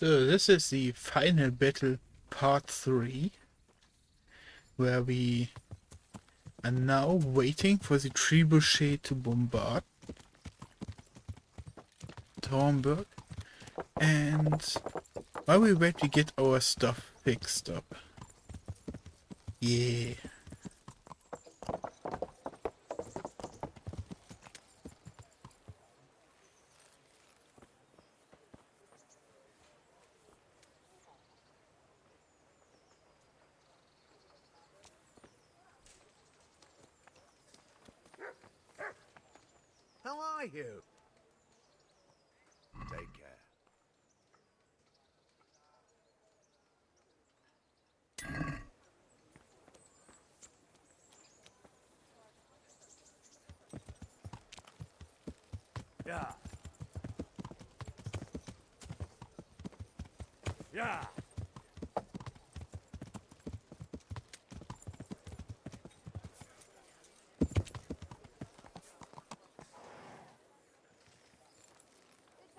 So this is the final battle part 3, where we are now waiting for the trebuchet to bombard Thornburg, and while we wait we get our stuff fixed up. Yeah. How are you? Take care. Yeah. Yeah.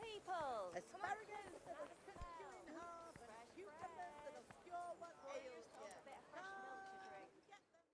People! Asparagus that are split in half and cucumbers that are pure what ails you. Come get them.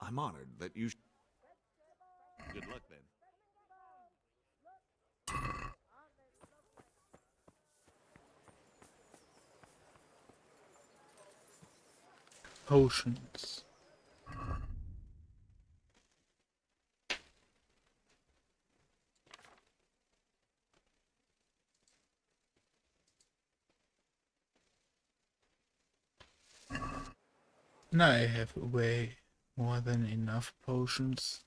I'm honored that you... Good luck, then. Potions. Now I have way more than enough potions.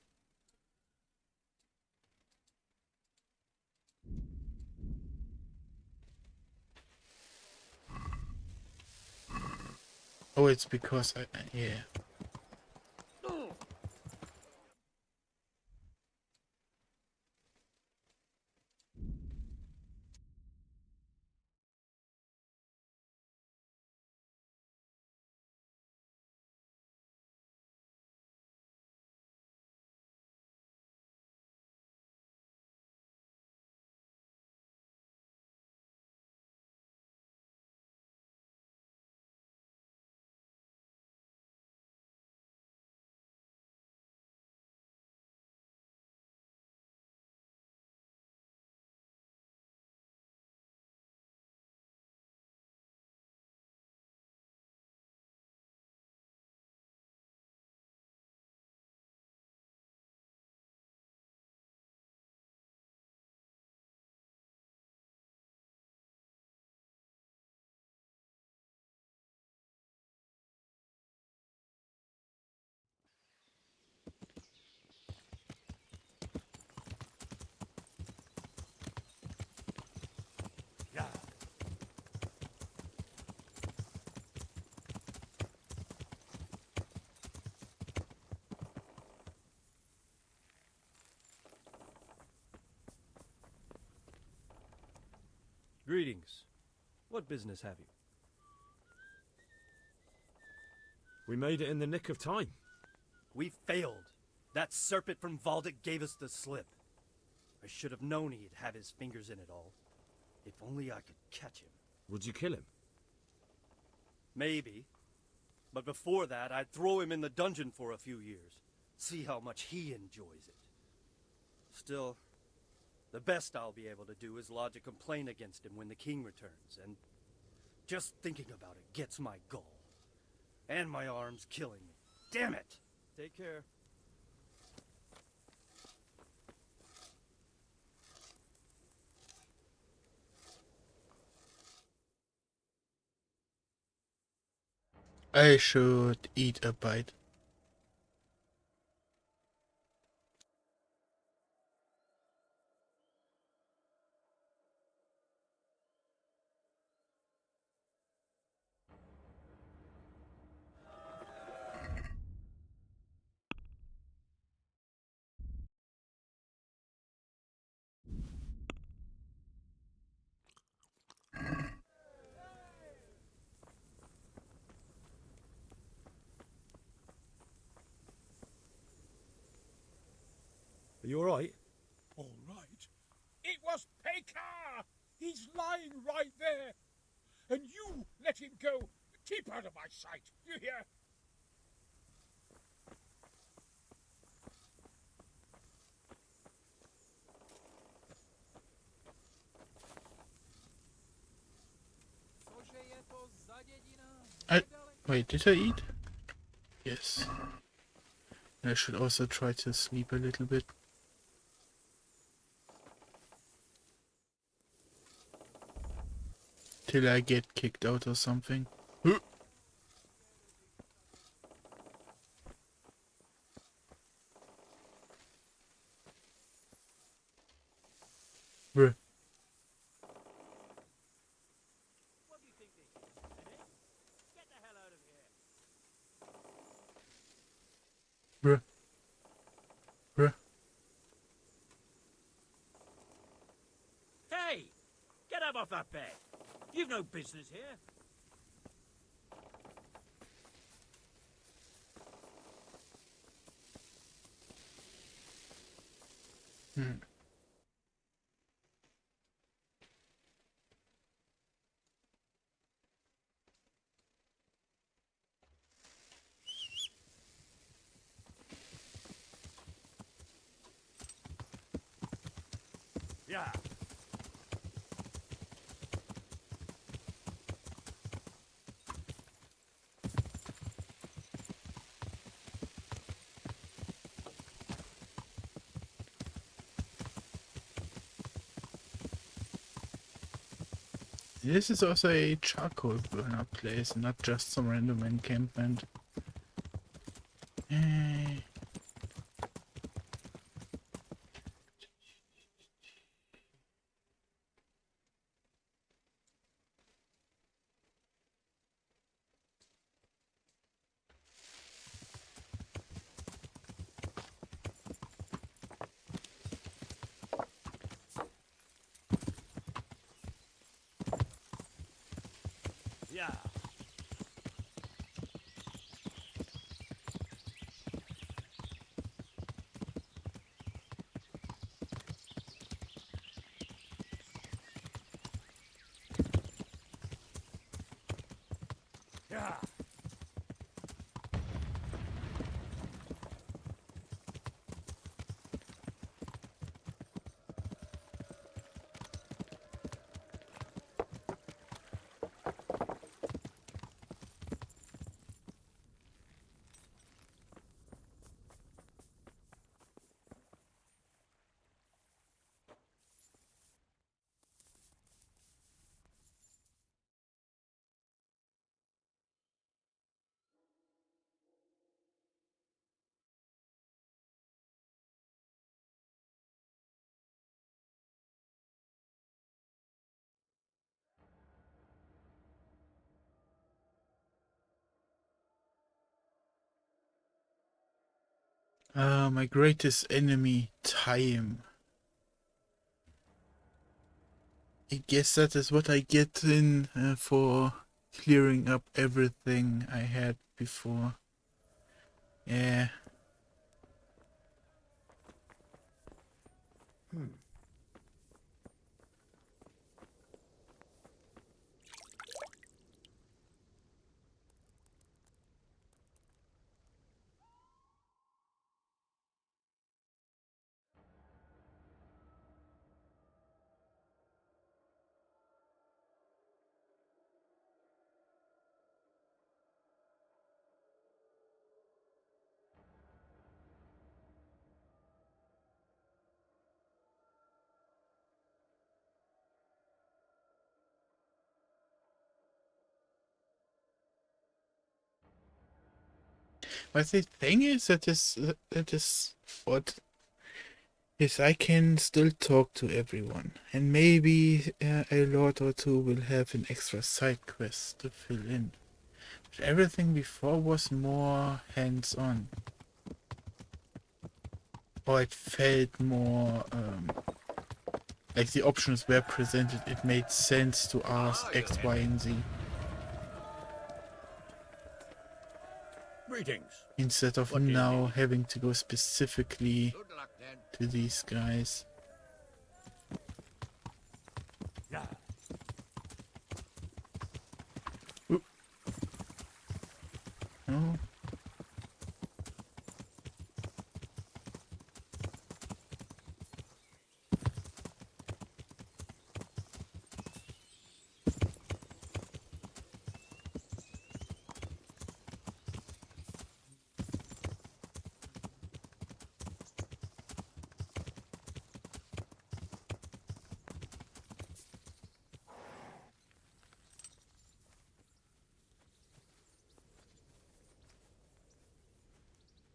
Oh, it's because yeah. Yeah. Greetings. What business have you? We made it in the nick of time. We failed. That serpent from Valdic gave us the slip. I should have known he'd have his fingers in it all. If only I could catch him. Would you kill him? Maybe. But before that, I'd throw him in the dungeon for a few years. See how much he enjoys it. Still, the best I'll be able to do is lodge a complaint against him when the king returns, and just thinking about it gets my gall. And my arm's killing me. Damn it! Take care. I should eat a bite. Are you alright? All right. It was Pekar! He's lying right there. And you let him go. Keep out of my sight. You hear? Wait, did I eat? Yes. I should also try to sleep a little bit. Till I get kicked out or something. Huh. Bruh. What do you think this is? Get the hell out of here. Bruh. Bruh. Hey! Get up off that bed. You've no business here. Hmm. Yeah. This is also a charcoal burner place, not just some random encampment. Eh. Yeah. Yeah. My greatest enemy, time. I guess that is what I get in for clearing up everything I had before. Yeah. But the thing is that is what is I can still talk to everyone, and maybe a lord or two will have an extra side quest to fill in. But everything before was more hands-on, or it felt more like the options were presented. It made sense to ask X, Y, and Z Greetings. instead of What do you now need? having to go specifically Good luck then. to these guys. Yeah. No.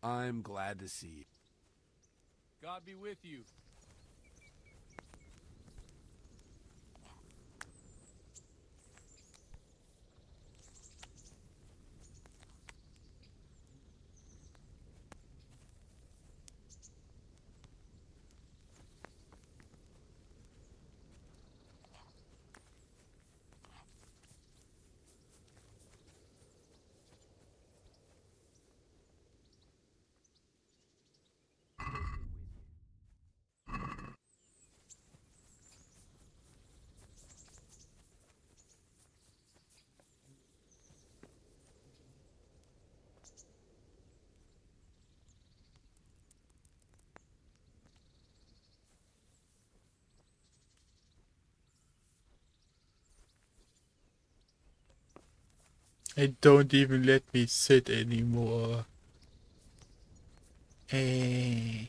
I'm glad to see you. God be with you. It don't even let me sit anymore. Hey.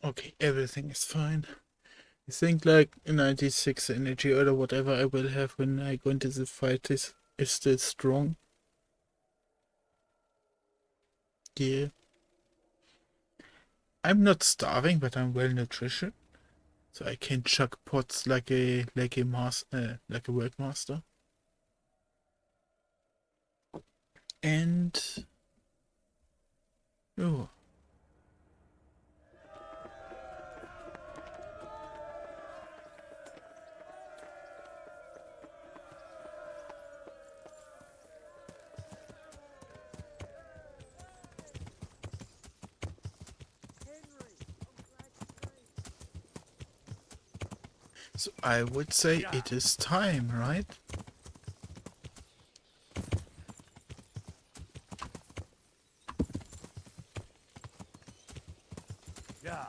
Okay, everything is fine. I think like 96 energy or whatever I will have when I go into the fight is still strong. Yeah. I'm not starving, but I'm well nutrition. So I can chuck pots like a work master. And oh, so I would say it is time, right? Yeah.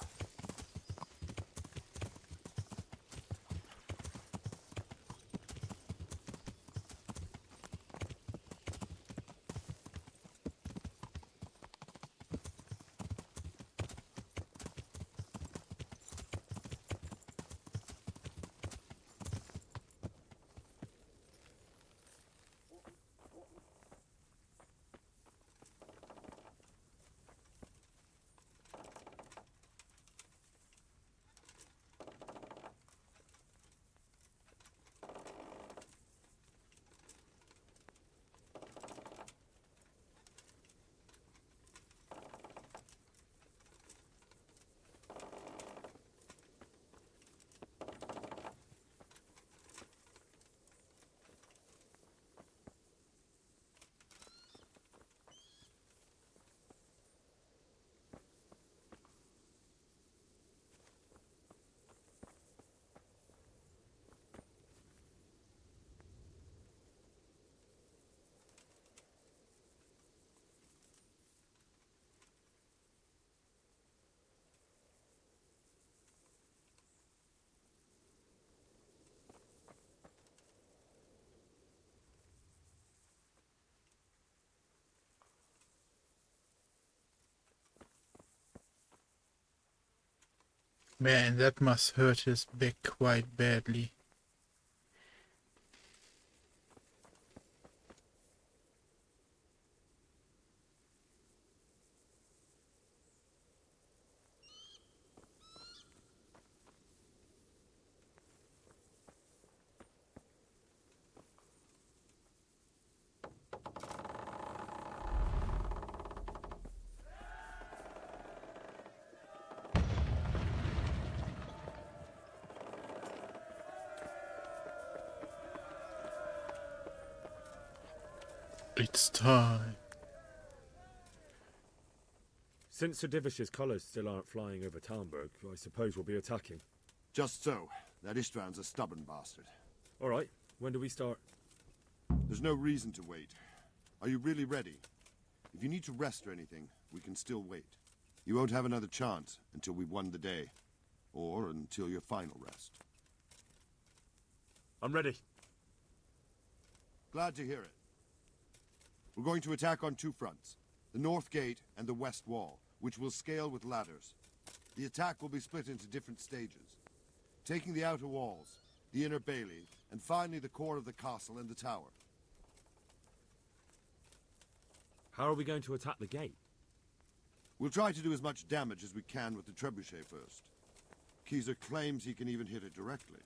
Man, that must hurt his back quite badly. It's time. Since Sir Divish's colours still aren't flying over Talmberg, I suppose we'll be attacking. Just so. That Istvand's a stubborn bastard. All right, when do we start? There's no reason to wait. Are you really ready? If you need to rest or anything, we can still wait. You won't have another chance until we've won the day. Or until your final rest. I'm ready. Glad to hear it. We're going to attack on two fronts. The North Gate and the West Wall, which will scale with ladders. The attack will be split into different stages. Taking the outer walls, the inner bailey, and finally the core of the castle and the tower. How are we going to attack the gate? We'll try to do as much damage as we can with the trebuchet first. Keezer claims he can even hit it directly.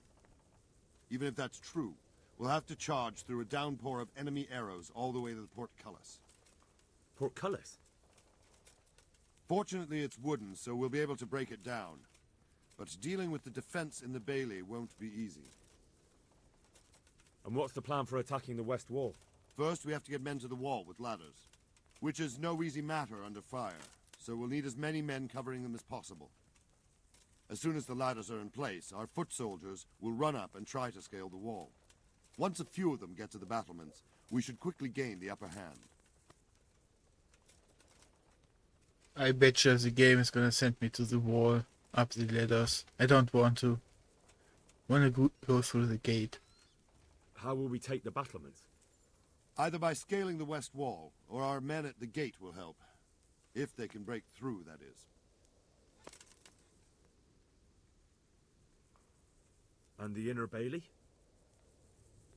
Even if that's true, we'll have to charge through a downpour of enemy arrows all the way to the portcullis. Portcullis? Fortunately, it's wooden, so we'll be able to break it down. But dealing with the defense in the bailey won't be easy. And what's the plan for attacking the West Wall? First, we have to get men to the wall with ladders, which is no easy matter under fire, so we'll need as many men covering them as possible. As soon as the ladders are in place, our foot soldiers will run up and try to scale the wall. Once a few of them get to the battlements, we should quickly gain the upper hand. I bet you the game is gonna send me to the wall, up the ladders. I don't want to. Wanna go through the gate. How will we take the battlements? Either by scaling the west wall, or our men at the gate will help. If they can break through, that is. And the inner bailey?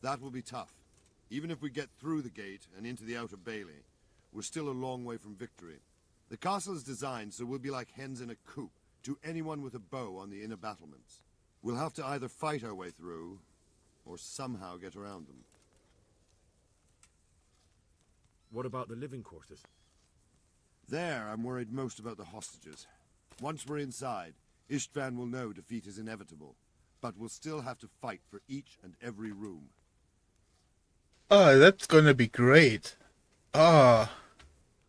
That will be tough. Even if we get through the gate and into the outer bailey, we're still a long way from victory. The castle is designed so we'll be like hens in a coop to anyone with a bow on the inner battlements. We'll have to either fight our way through, or somehow get around them. What about the living quarters? There, I'm worried most about the hostages. Once we're inside, Istvand will know defeat is inevitable, but we'll still have to fight for each and every room. Oh, that's gonna be great. Ah,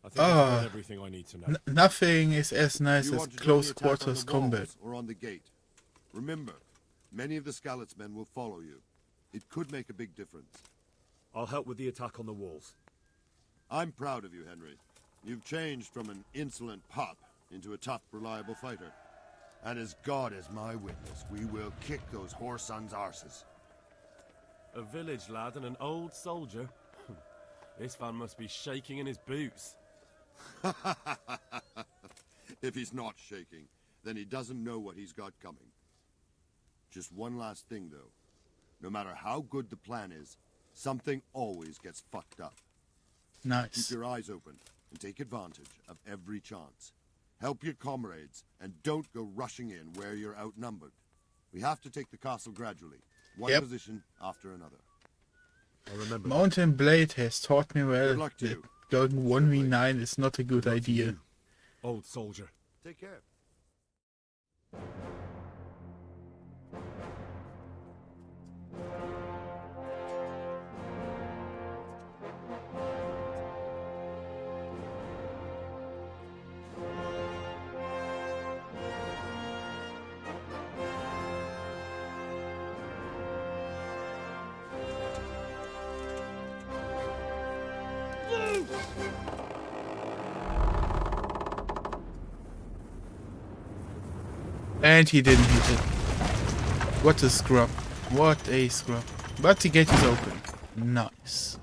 I think I've heard everything I need to know. nothing is as nice You as want to join close the attack on quarters the walls combat. or on the gate? Remember, many of the Skalitz men will follow you. It could make a big difference. I'll help with the attack on the walls. I'm proud of you, Henry. You've changed from an insolent pup into a tough, reliable fighter. And as God is my witness, we will kick those whore sons' arses. A village lad and an old soldier? This man must be shaking in his boots. If he's not shaking, then he doesn't know what he's got coming. Just one last thing, though. No matter how good the plan is, something always gets fucked up. Keep Nice. your eyes open and take advantage of every chance. Help your comrades and don't go rushing in where you're outnumbered. We have to take the castle gradually, one Yep. position after another. I'll remember. Mountain Blade has taught me well Good luck to that you. going 1v9 is not a good Not to idea. you, old soldier. Take care. And he didn't hit it. What a scrub. What a scrub. But the gate is open. Nice.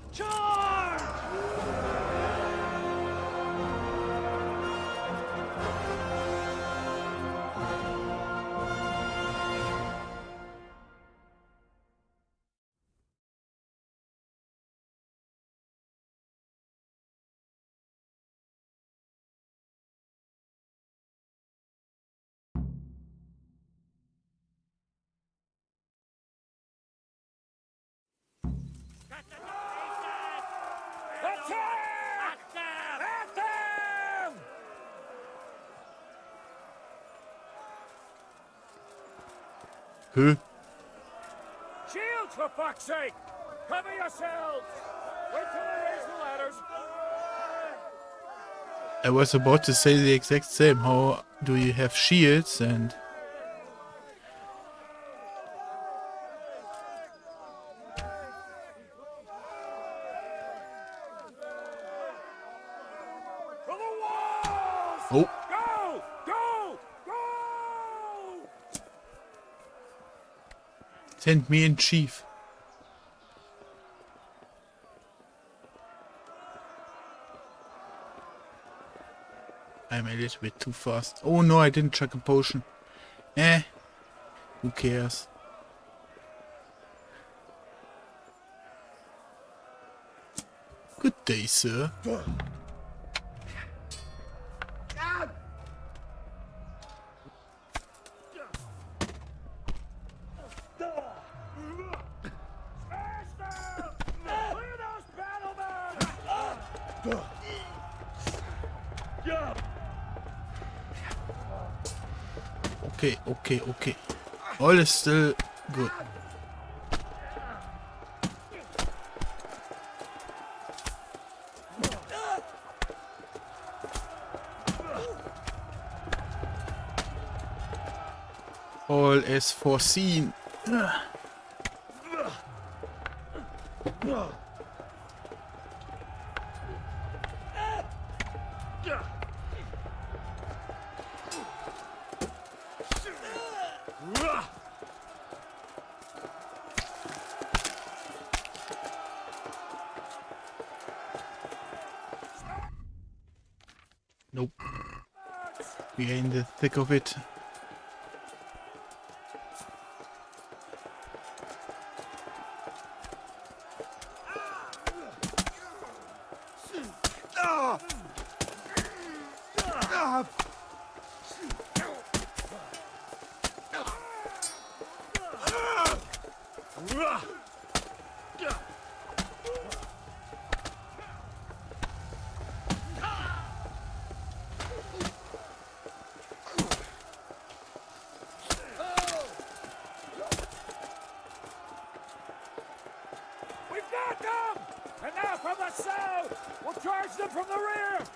Attack! At them! Huh? Shields, for fuck's sake! Cover yourselves! Wait till I raise the ladders. I was about to say the exact same. How do you have shields and... For the walls! Oh, Go! Go! Go! send me in, chief. I'm a little bit too fast. Oh no, I didn't chuck a potion. Who cares? Good day, sir. Smash them! Clear those battlements! Okay. All is still good. All is foreseen. Nope. We are in the thick of it. We've got them! And now from the south! We'll charge them from the rear!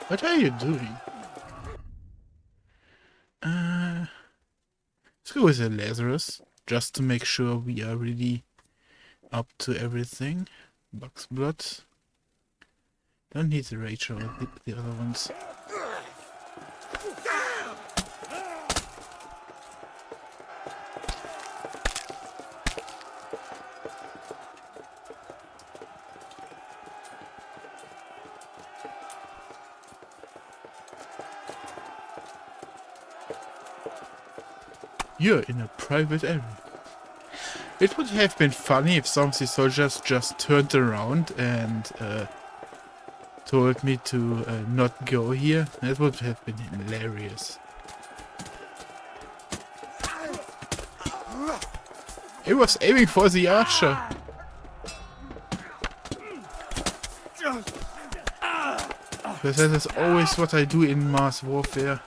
What are you doing? Let's go with the Lazarus, just to make sure we are really up to everything. Buck's blood. Don't need the Rage or the other ones. You're in a private area. It would have been funny if some of the soldiers just turned around and told me to not go here. That would have been hilarious. He was aiming for the archer. Because that is always what I do in Mars Warfare.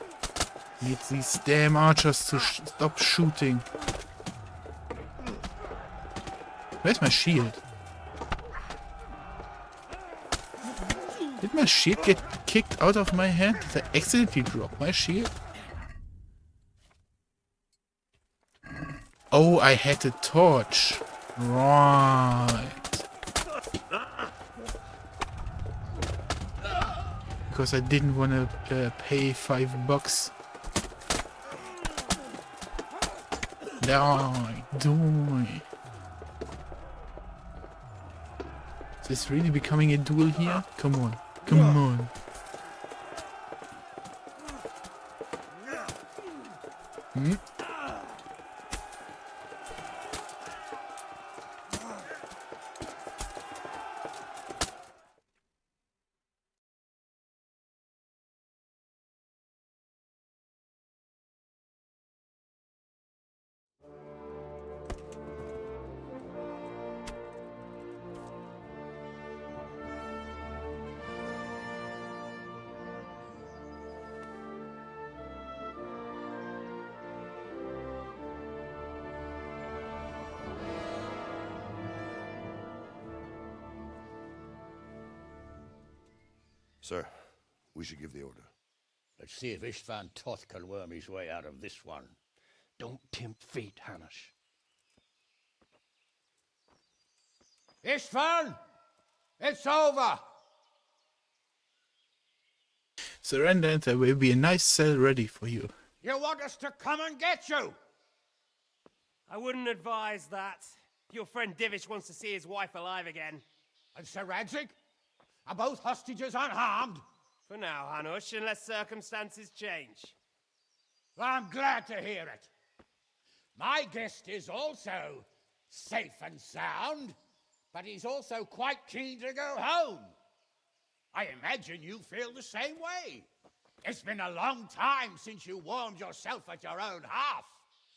Need these damn archers to stop shooting. Where's my shield? Did my shield get kicked out of my hand? Did I accidentally drop my shield? Oh, I had a torch. Right. Because I didn't want to pay $5. Die. Die. Is this really becoming a duel here? Come on. Come on. Hmm? Sir, we should give the order. Let's see if Istvan Toth can worm his way out of this one. Don't tempt fate, Hanush. Istvan! It's over! Surrender and there will be a nice cell ready for you. You want us to come and get you? I wouldn't advise that. Your friend Divish wants to see his wife alive again. And Sir Radzig? Are both hostages unharmed? For now, Hanush, unless circumstances change. Well, I'm glad to hear it. My guest is also safe and sound, but he's also quite keen to go home. I imagine you feel the same way. It's been a long time since you warmed yourself at your own hearth.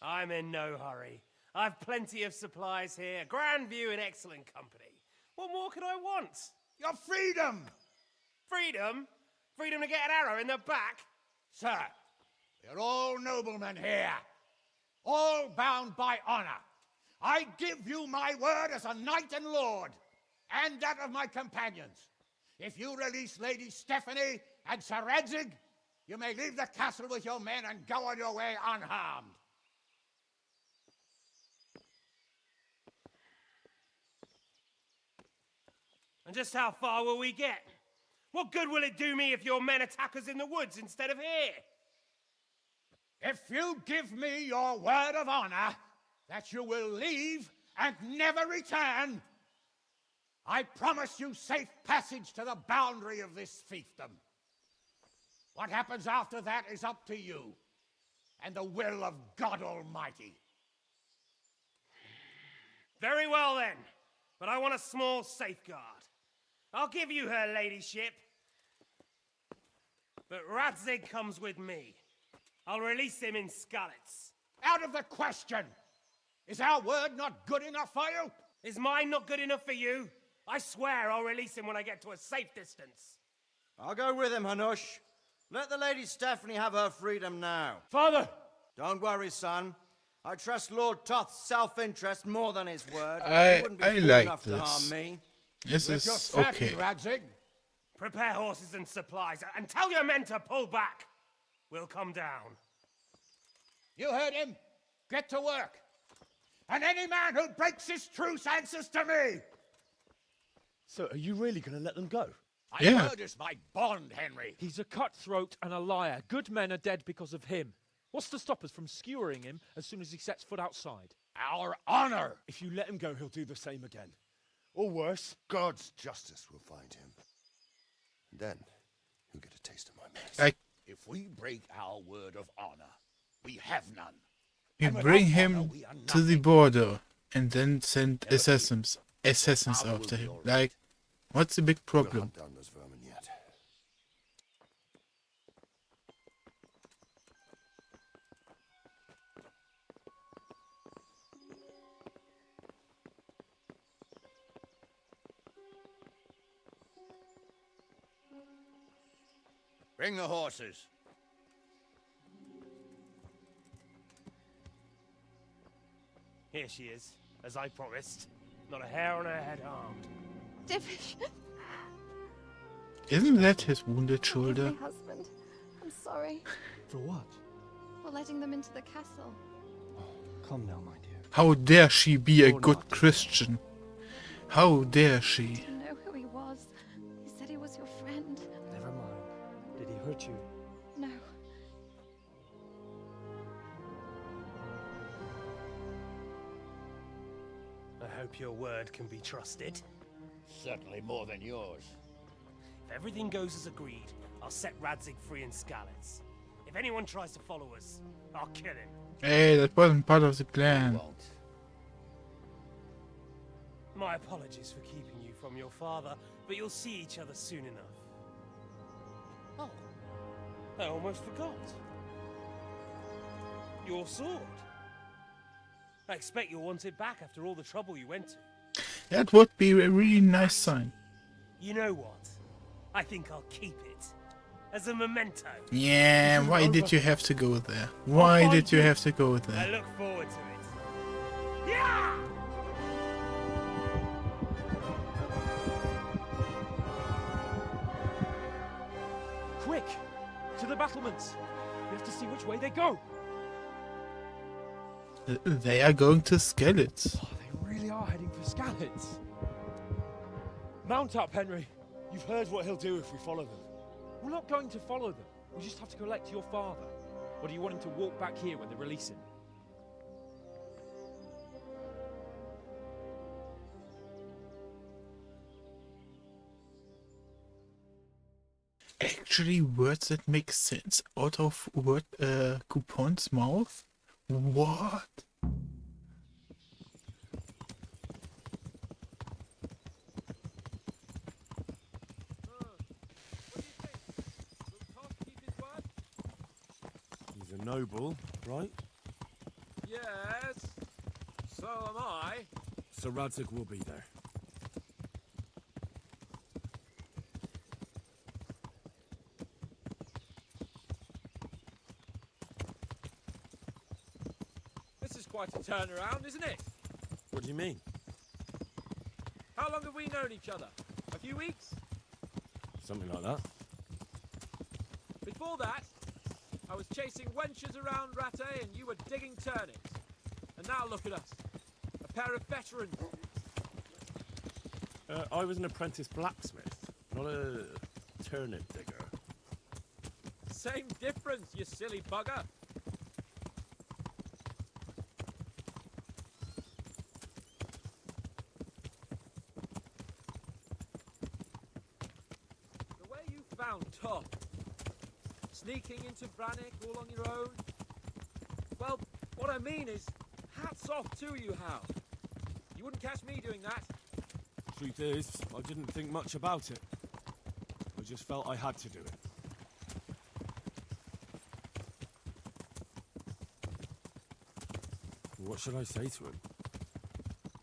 I'm in no hurry. I've plenty of supplies here, grand view and excellent company. What more could I want? Your freedom! Freedom? Freedom to get an arrow in the back? Sir, we're all noblemen here, all bound by honor. I give you my word as a knight and lord, and that of my companions. If you release Lady Stephanie and Sir Radzig, you may leave the castle with your men and go on your way unharmed. And just how far will we get? What good will it do me if your men attack us in the woods instead of here? If you give me your word of honor that you will leave and never return, I promise you safe passage to the boundary of this fiefdom. What happens after that is up to you and the will of God Almighty. Very well then, but I want a small safeguard. I'll give you her ladyship, but Radzig comes with me. I'll release him in Skalitz. Out of the question! Is our word not good enough for you? Is mine not good enough for you? I swear I'll release him when I get to a safe distance. I'll go with him, Hanush. Let the Lady Stephanie have her freedom now. Father! Don't worry, son. I trust Lord Toth's self-interest more than his word. I He wouldn't be I fool like enough to harm this. me. This If you're is certain, okay. Radzig, Prepare horses and supplies, and tell your men to pull back. We'll come down. you heard him. Get to work. And any man who breaks this truce answers to me. So, are you really going to let them go? My Yeah. word is my bond, Henry. He's a cutthroat and a liar. Good men are dead because of him. What's to stop us from skewering him as soon as he sets foot outside? Our honor. If you let him go, he'll do the same again. Or worse. God's justice will find him. And then he'll get a taste of my mercy. I If we break our word of honor, we have none. we And bring without honor, him we are to the nothing. border and then send Never fear. assassins Our will after be him. all right. Like, what's the big We'll problem? hunt down those vermin yet. Bring the horses. Here she is, as I promised. Not a hair on her head harmed. Divish, Isn't that his wounded he's shoulder? my husband. I'm sorry For what? for letting them into the castle. Come now, my dear. How dare she be a You're good not. Christian? How dare she? Did you know who he was? He said he was your friend. Never mind. Did he hurt you? No. hope your word can be trusted. Certainly more than yours. If everything goes as agreed, I'll set Radzig free in Skalitz. If anyone tries to follow us, I'll kill him. Hey, that wasn't part of the plan. Won't. My apologies for keeping you from your father, but you'll see each other soon enough. Oh, I almost forgot. Your sword. I expect you'll want it back after all the trouble you went to. That would be a really nice sign. You know what? I think I'll keep it. As a memento. Yeah, why did you have to go there? Why did you have to go I there? look forward to it. Yeah! Quick! To the battlements! We have to see which way they go! They are going to Skalitz. Oh, they really are heading for Skalitz. Mount up, Henry. You've heard what he'll do if we follow them. We're not going to follow them. We just have to collect your father. Or do you want him to walk back here when they release him? Actually, words that make sense out of word Coupon's mouth? What? He's a noble, right? Yes. So am I. So Radzig will be there. This is quite a turnaround, isn't it? What do you mean? How long have we known each other? A few weeks? Something like that. Before that, I was chasing wenches around Rattay and you were digging turnips. And now look at us. A pair of veterans. I was an apprentice blacksmith, not a turnip digger. Same difference, you silly bugger. The way you found Todd, sneaking into Brannick all on your own. Well, what I mean is, hats off to you, Hal. You wouldn't catch me doing that. Truth is, I didn't think much about it. I just felt I had to do it. What should I say to him?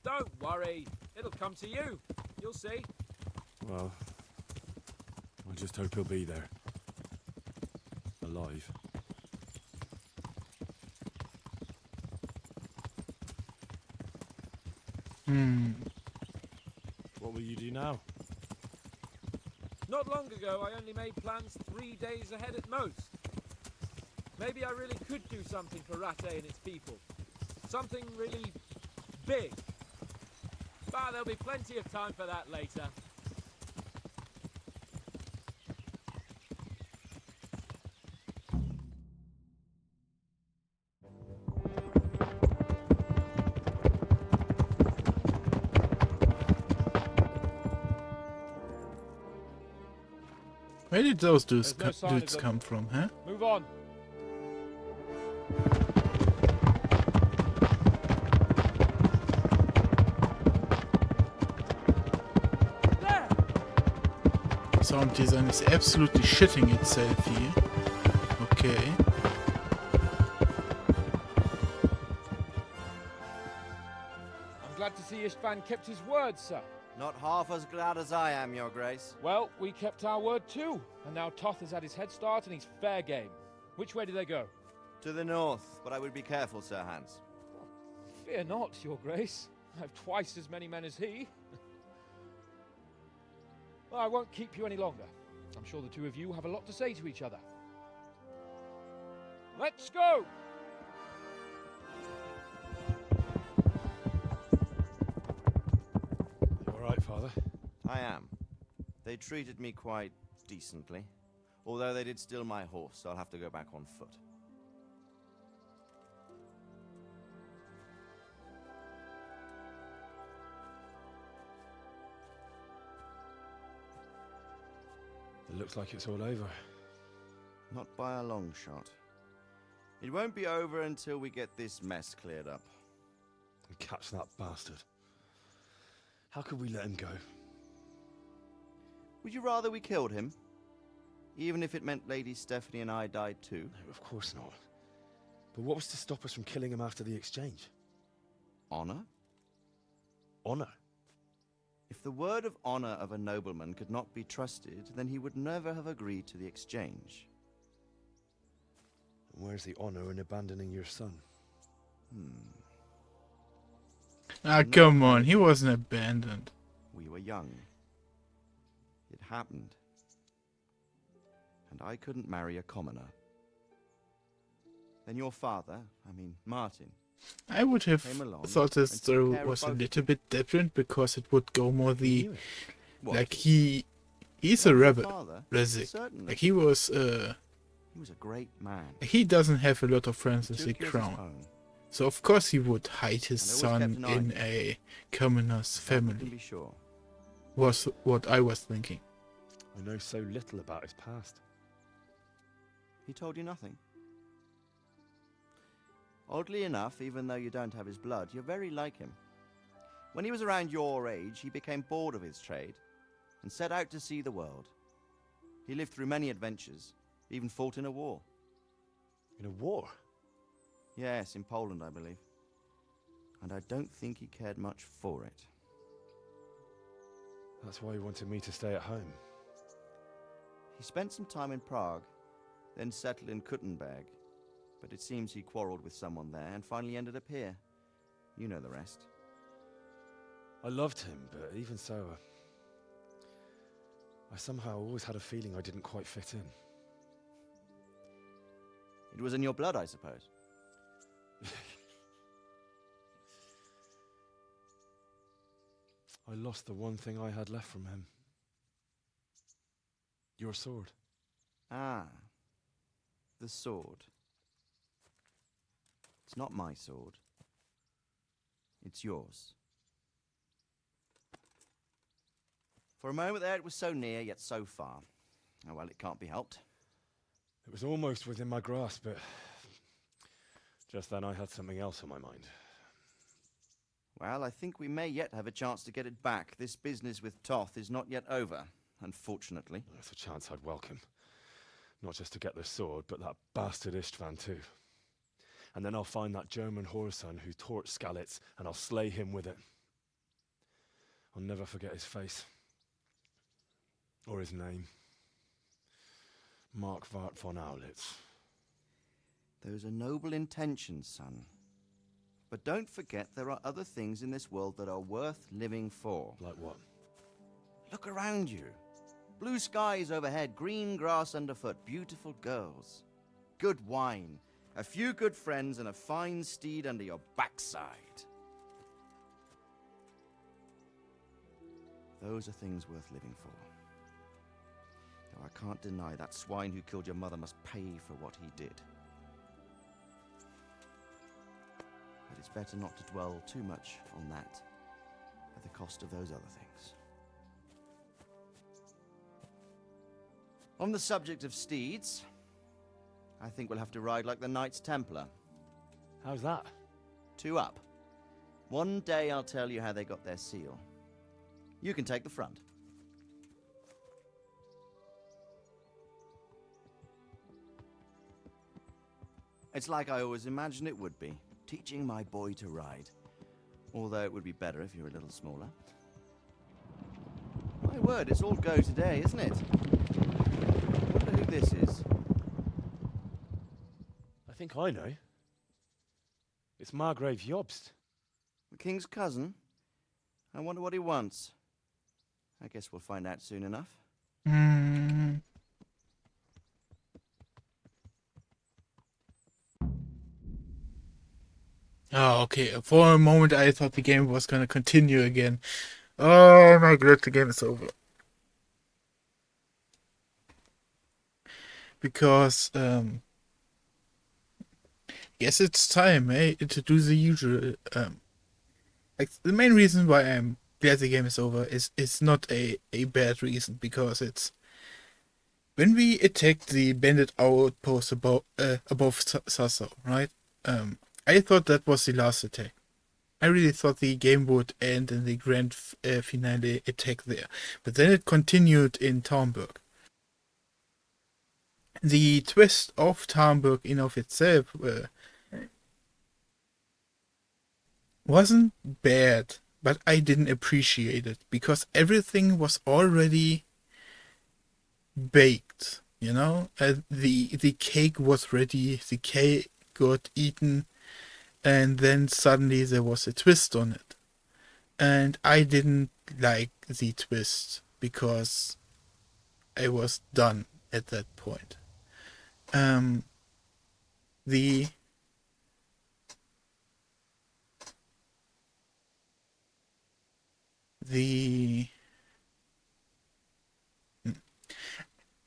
Don't worry, it'll come to you. You'll see. Well, I just hope he'll be there. Alive. What will you do now? Not long ago, I only made plans 3 days ahead at most. Maybe I really could do something for Rattay and its people. Something really big. But there'll be plenty of time for that later. Where did those dudes, There's no sign of dudes them. come from, huh? Move on. There! Sound design is absolutely shitting itself here. Okay. I'm glad to see Istvan kept his word, sir. Not half as glad as I am, Your Grace. Well, we kept our word too. And now Toth has had his head start and he's fair game. Which way do they go? To the north, but I would be careful, Sir Hans. Fear not, Your Grace. I have twice as many men as he. Well, I won't keep you any longer. I'm sure the two of you have a lot to say to each other. Let's go! You all right, Father? I am. They treated me quite decently. Although they did steal my horse, so I'll have to go back on foot. It looks like it's all over. Not by a long shot. It won't be over until we get this mess cleared up. And catch that bastard. How could we let him go? Would you rather we killed him? Even if it meant Lady Stephanie and I died too? No, of course not. But what was to stop us from killing him after the exchange? Honor? Honor? If the word of honor of a nobleman could not be trusted, then he would never have agreed to the exchange. And where's the honor in abandoning your son? Ah, come on, he wasn't abandoned. We were young. It happened. And I couldn't marry a commoner. Then your father, Martin, I would have came along thought this and took story care of was a both of little you. bit different because it would go more the What? like he's Well, a your rebel, father? Rizik. Certainly. Like he was He was a great man. he doesn't have a lot of friends with the Took you as his crown, own. so of course he would hide his And always kept son an eye in on a commoner's That we can family. be sure. Was what I was thinking. I know so little about his past. He told you nothing. Oddly enough, even though you don't have his blood, you're very like him. When he was around your age, he became bored of his trade and set out to see the world. He lived through many adventures, even fought in a war. In a war? Yes, in Poland, I believe. And I don't think he cared much for it. That's why he wanted me to stay at home. He spent some time in Prague, then settled in Kuttenberg. But it seems he quarreled with someone there and finally ended up here. You know the rest. I loved him, but even so, I somehow always had a feeling I didn't quite fit in. It was in your blood, I suppose. I lost the one thing I had left from him. Your sword. Ah, the sword. It's not my sword. It's yours. For a moment there, it was so near, yet so far. Oh, well, it can't be helped. It was almost within my grasp, but just then I had something else on my mind. Well, I think we may yet have a chance to get it back. This business with Toth is not yet over, unfortunately. That's a chance I'd welcome. Not just to get the sword, but that bastard Istvan too. And then I'll find that German whoreson who torched Skalitz, and I'll slay him with it. I'll never forget his face. Or his name. Markvart von Aulitz. Those are noble intentions, son. But don't forget there are other things in this world that are worth living for. Like what? Look around you. Blue skies overhead, green grass underfoot, beautiful girls. Good wine, a few good friends, and a fine steed under your backside. Those are things worth living for. Though I can't deny that swine who killed your mother must pay for what he did. But it's better not to dwell too much on that at the cost of those other things. On the subject of steeds, I think we'll have to ride like the Knights Templar. How's that? 2 up. One day I'll tell you how they got their seal. You can take the front. It's like I always imagined it would be, teaching my boy to ride. Although it would be better if you were a little smaller. My word, it's all go today, isn't it? I wonder who this is. I think I know. It's Margrave Jobst. The king's cousin? I wonder what he wants. I guess we'll find out soon enough. Oh, okay. For a moment, I thought the game was gonna continue again. Oh my god, the game is over. Because, guess it's time, to do the usual. Like the main reason why I'm glad the game is over is not a bad reason, because when we attacked the bandit outpost above Sasso, right? I thought that was the last attack. I really thought the game would end in the grand finale attack there. But then it continued in Tarnberg. The twist of Tarnberg in of itself wasn't bad, but I didn't appreciate it because everything was already baked, you know? The cake was ready, the cake got eaten, and then suddenly there was a twist on it. And I didn't like the twist because I was done at that point.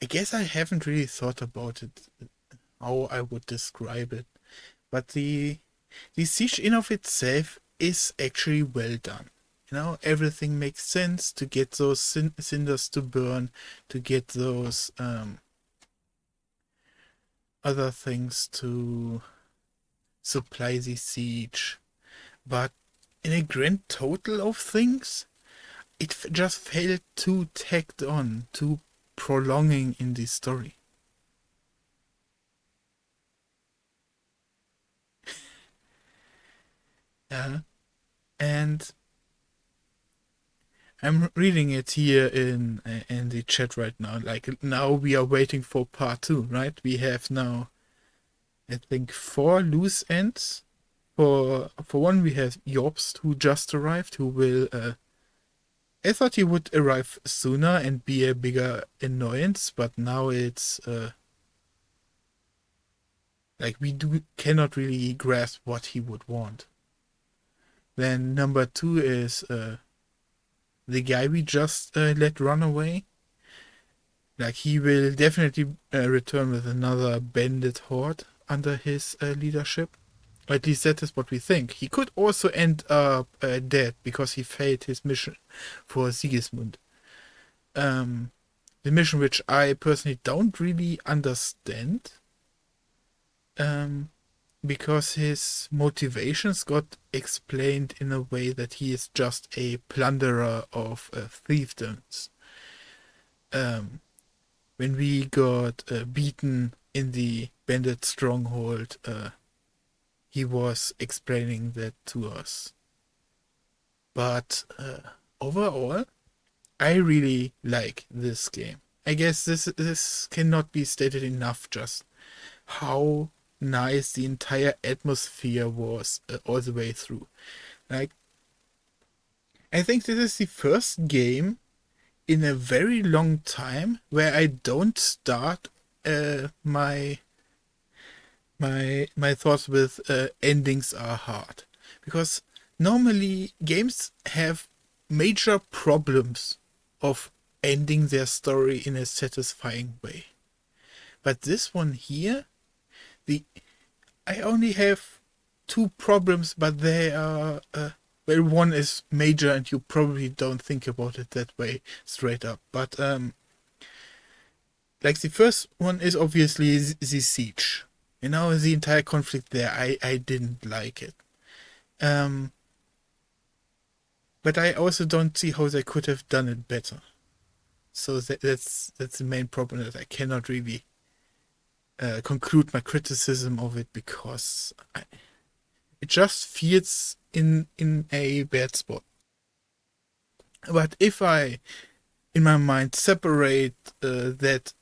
I guess I haven't really thought about it, how I would describe it, but the siege in of itself is actually well done. You know, everything makes sense to get those cinders to burn, to get those other things to supply the siege. But in a grand total of things, it just felt too tacked on, too prolonging in the story. And I'm reading it here in the chat right now. Like, now we are waiting for part 2, right? We have now, I think, 4 loose ends. For one, we have Jobst, who just arrived, who will... I thought he would arrive sooner and be a bigger annoyance, but now it's... like, we cannot really grasp what he would want. Then number 2 is the guy we just let run away. Like, he will definitely return with another bandit horde under his leadership. Or at least that is what we think. He could also end up dead because he failed his mission for Sigismund. The mission which I personally don't really understand. Because his motivations got explained in a way that he is just a plunderer of fiefdoms. When we got beaten in the bandit stronghold, he was explaining that to us. But overall, I really like this game. I guess this cannot be stated enough, just how nice the entire atmosphere was all the way through. Like, I think this is the first game in a very long time where I don't start my thoughts with endings are hard, because normally games have major problems of ending their story in a satisfying way. But this one here, I only have 2 problems, but they are well, one is major and you probably don't think about it that way straight up. But like, the first one is obviously the siege. You know, the entire conflict there, I didn't like it. But I also don't see how they could have done it better. So that's the main problem, that I cannot really conclude my criticism of it, because it just feels in a bad spot. But if I, in my mind, separate that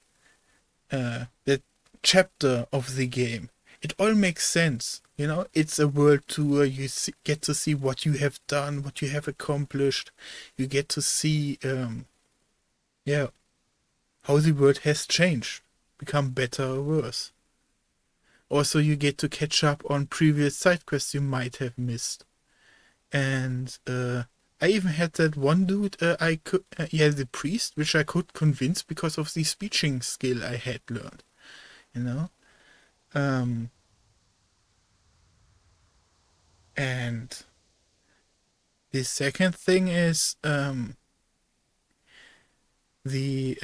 chapter of the game, it all makes sense. You know, it's a world tour. You get to see what you have done, what you have accomplished. You get to see, how the world has changed, become better or worse. Also, you get to catch up on previous side quests you might have missed. And I even had that one dude, the priest, which I could convince because of the speeching skill I had learned. You know? And the second thing is the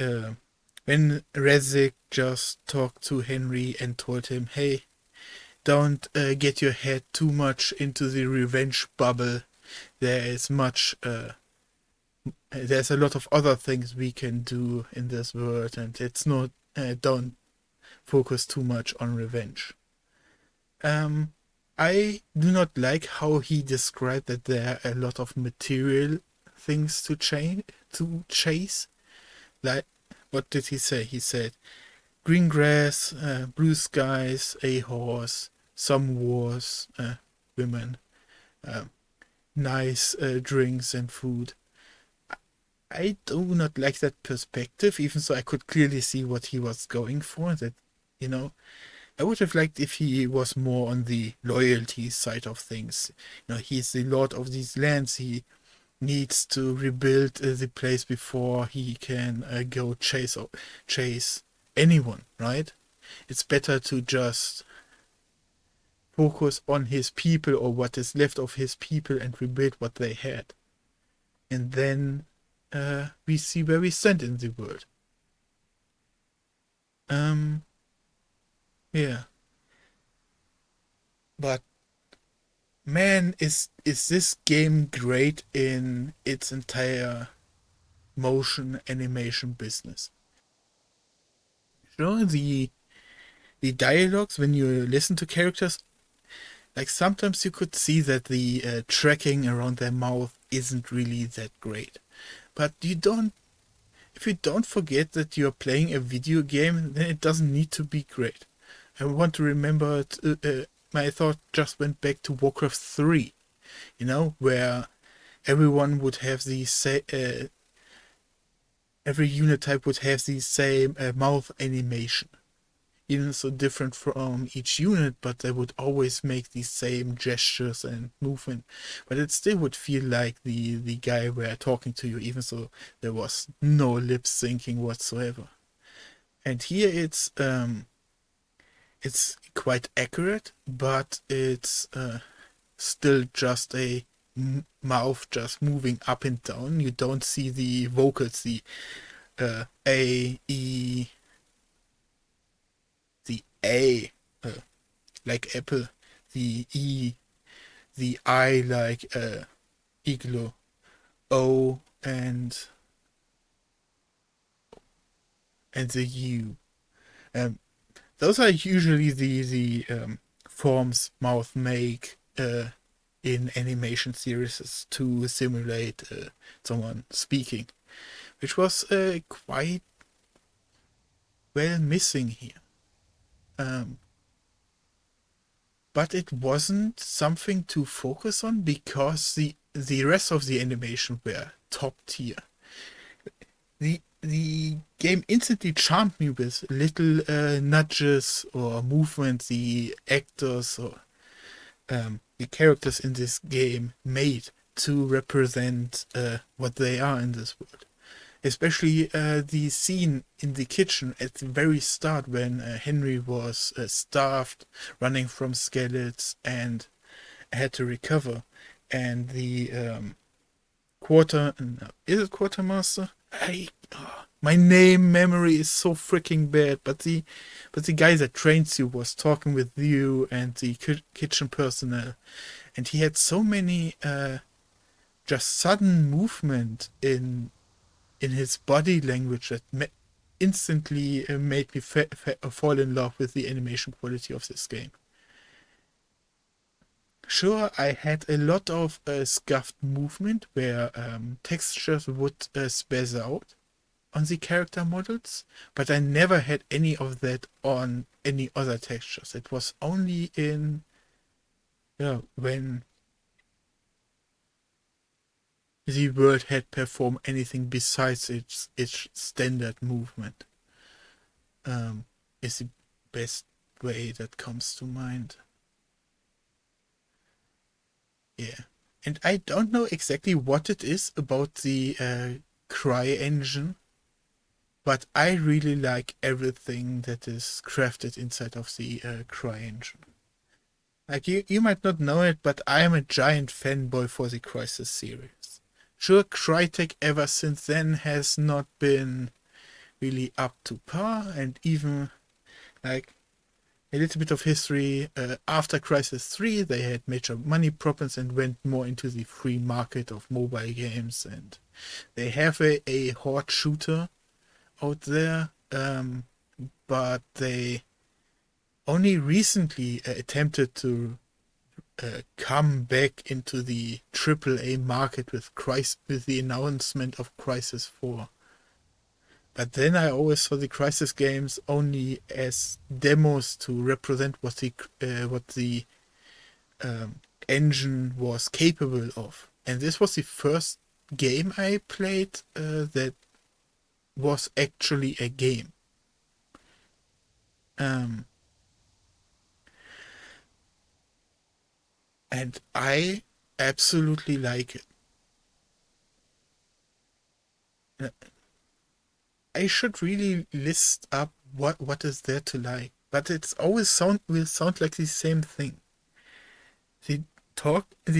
when Rezik just talked to Henry and told him, hey, don't get your head too much into the revenge bubble. There's a lot of other things we can do in this world, and it's not, don't focus too much on revenge. I do not like how he described that there are a lot of material things to chase. Like, what did he say? He said green grass, blue skies, a horse, some wars, women, nice drinks and food. I do not like that perspective, even so I could clearly see what he was going for. That, I would have liked if he was more on the loyalty side of things. He's the lord of these lands. He needs to rebuild the place before he can go chase anyone, right? It's better to just focus on his people or what is left of his people and rebuild what they had. And then we see where we stand in the world. Yeah. But man, is this game great in its entire motion animation business. Sure, the dialogues, when you listen to characters, like sometimes you could see that the tracking around their mouth isn't really that great. But if you don't forget that you're playing a video game, then it doesn't need to be great. I want to remember, my thought just went back to Warcraft 3, where everyone would have every unit type would have the same mouth animation. Even so different from each unit, but they would always make the same gestures and movement. But it still would feel like the guy were talking to you, even so there was no lip syncing whatsoever. And here it's quite accurate, but it's still just a mouth just moving up and down. You don't see the vocals, the A, E, the A, like apple, the E, the I like igloo, O, and the U. Those are usually the forms mouth make in animation series to simulate someone speaking, which was quite well missing here. But it wasn't something to focus on because the rest of the animation were top tier. The game instantly charmed me with little nudges or movements the actors or the characters in this game made to represent what they are in this world. Especially the scene in the kitchen at the very start when Henry was starved, running from Skalitz, and had to recover. And the is it quartermaster? My name memory is so freaking bad, but the guy that trains you was talking with you and the kitchen personnel, and he had so many just sudden movement in his body language that instantly made me fall in love with the animation quality of this game. Sure, I had a lot of scuffed movement where textures would spaz out on the character models, but I never had any of that on any other textures. It was only in when the world had performed anything besides its standard movement. Is the best way that comes to mind. Yeah, and I don't know exactly what it is about the CryEngine, but I really like everything that is crafted inside of the CryEngine. Like, you might not know it, but I am a giant fanboy for the Crysis series. Sure, Crytek ever since then has not been really up to par, and even like a little bit of history. After Crisis 3, they had major money problems and went more into the free market of mobile games, and they have a horde shooter out there, but they only recently attempted to come back into the AAA market with the announcement of Crisis 4. But then I always saw the Crisis games only as demos to represent what the engine was capable of. And this was the first game I played that was actually a game. And I absolutely like it. I should really list up what is there to like, but it's always will sound like the same thing. The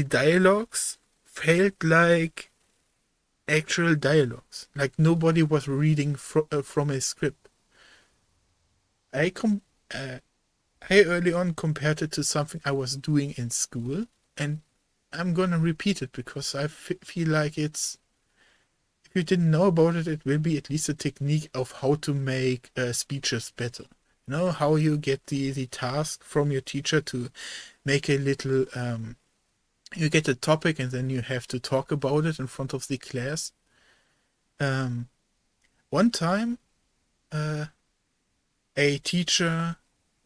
dialogues felt like actual dialogues, like nobody was reading from a script. I early on compared it to something I was doing in school, and I'm gonna repeat it because I feel like it's, if you didn't know about it, it will be at least a technique of how to make speeches better. You know, how you get the task from your teacher to make a little, you get a topic and then you have to talk about it in front of the class. One time, a teacher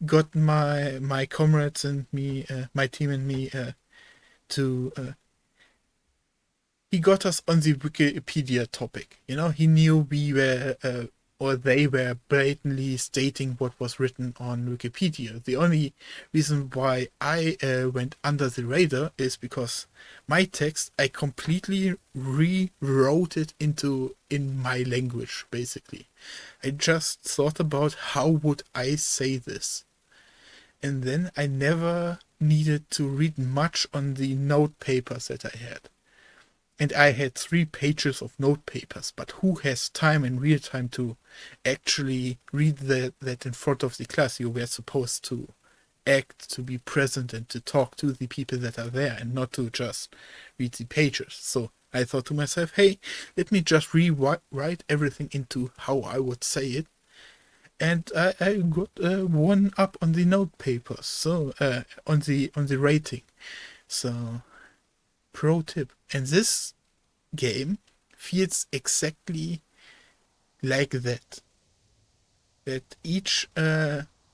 got my comrades and me, my team and me, he got us on the Wikipedia topic. You know, he knew we were, or they were blatantly stating what was written on Wikipedia. The only reason why I went under the radar is because my text, I completely rewrote it in my language, basically. I just thought about how would I say this. And then I never needed to read much on the note papers that I had. And I had 3 pages of note papers, but who has time in real time to actually read that in front of the class? You were supposed to act, to be present, and to talk to the people that are there, and not to just read the pages. So I thought to myself, hey, let me just rewrite everything into how I would say it. And I got 1 up on the note papers, so on the rating. So, pro tip. And this game feels exactly like that. That each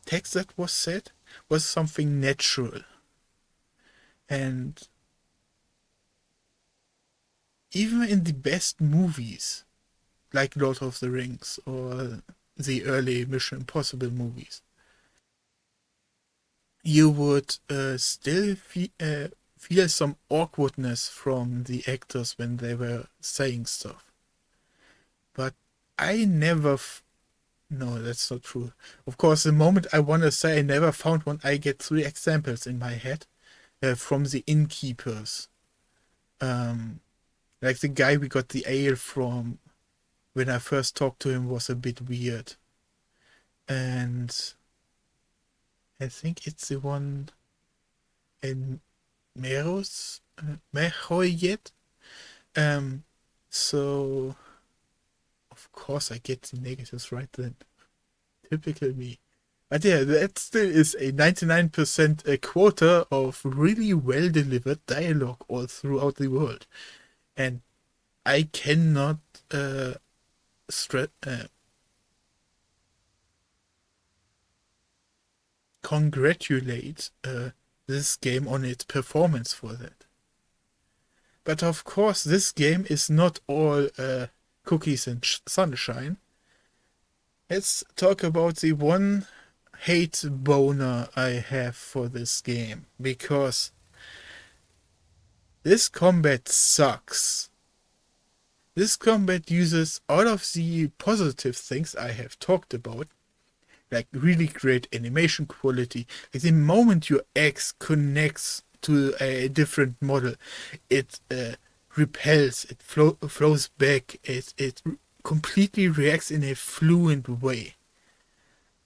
text that was said was something natural. And even in the best movies, like Lord of the Rings or the early Mission Impossible movies, you would still feel some awkwardness from the actors when they were saying stuff. But I never... No, that's not true. Of course, the moment I want to say I never found one, I get 3 examples in my head from the innkeepers. Like the guy we got the ale from, when I first talked to him, was a bit weird. And I think it's the one in Meroyet. So of course I get the negatives right then. Typical me. But yeah, that still is a 99% quota of really well delivered dialogue all throughout the world. And I cannot congratulate this game on its performance for that. But of course, this game is not all cookies and sunshine. Let's talk about the one hate boner I have for this game, because this combat sucks. This combat uses all of the positive things I have talked about, like really great animation quality. Like the moment your axe connects to a different model, it repels, it flows back, it completely reacts in a fluent way.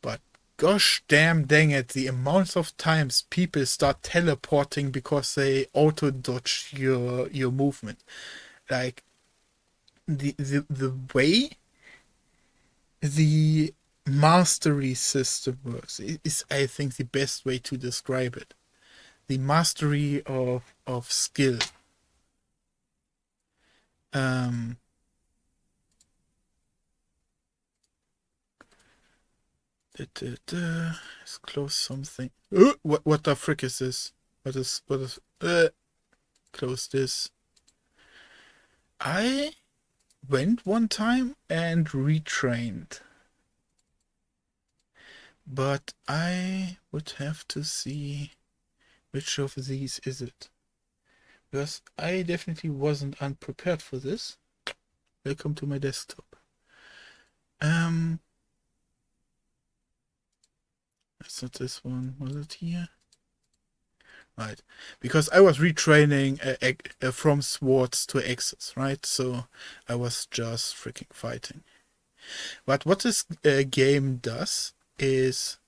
But gosh damn dang it, the amounts of times people start teleporting because they auto dodge your movement. Like the way the mastery system works is, I think, the best way to describe it. The mastery of skill. Let's close something. What the frick is this? What is close this. I went one time and retrained. But I would have to see which of these is it. Because I definitely wasn't unprepared for this. Welcome to my desktop. That's not this one. Was it here? Right. Because I was retraining from swords to axes, right? So I was just freaking fighting. But what this game does is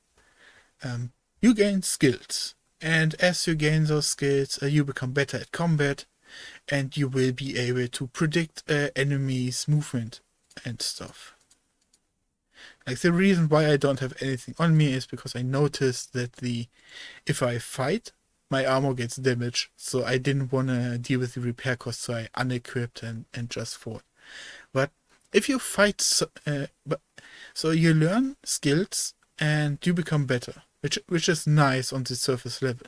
you gain skills. And as you gain those skills, you become better at combat. And you will be able to predict enemies' movement and stuff. Like, the reason why I don't have anything on me is because I noticed that if I fight, my armor gets damaged. So I didn't want to deal with the repair costs, so I unequipped and just fought. But if you fight, so you learn skills and you become better, which is nice on the surface level.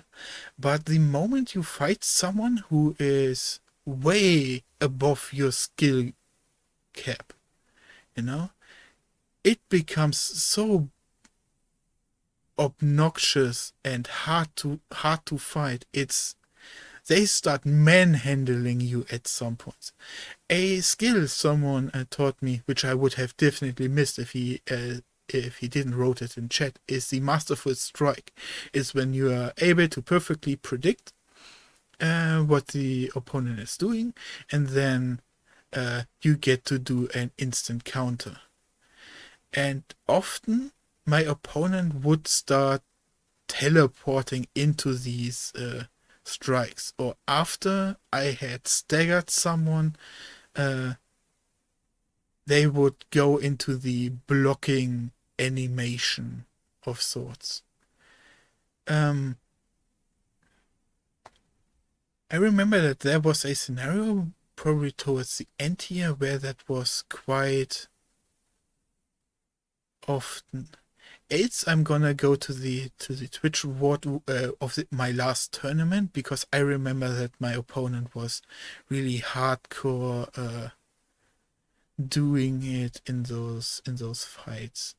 But the moment you fight someone who is way above your skill cap, it becomes so obnoxious and hard to fight. They start manhandling you at some points. A skill someone taught me, which I would have definitely missed if he didn't wrote it in chat, is the Masterful Strike. Is when you are able to perfectly predict what the opponent is doing, and then you get to do an instant counter. And often my opponent would start teleporting into these strikes, or after I had staggered someone, they would go into the blocking animation of sorts. I remember that there was a scenario probably towards the end here where that was quite often. I'm gonna go to the Twitch reward of my last tournament, because I remember that my opponent was really hardcore doing it in those fights.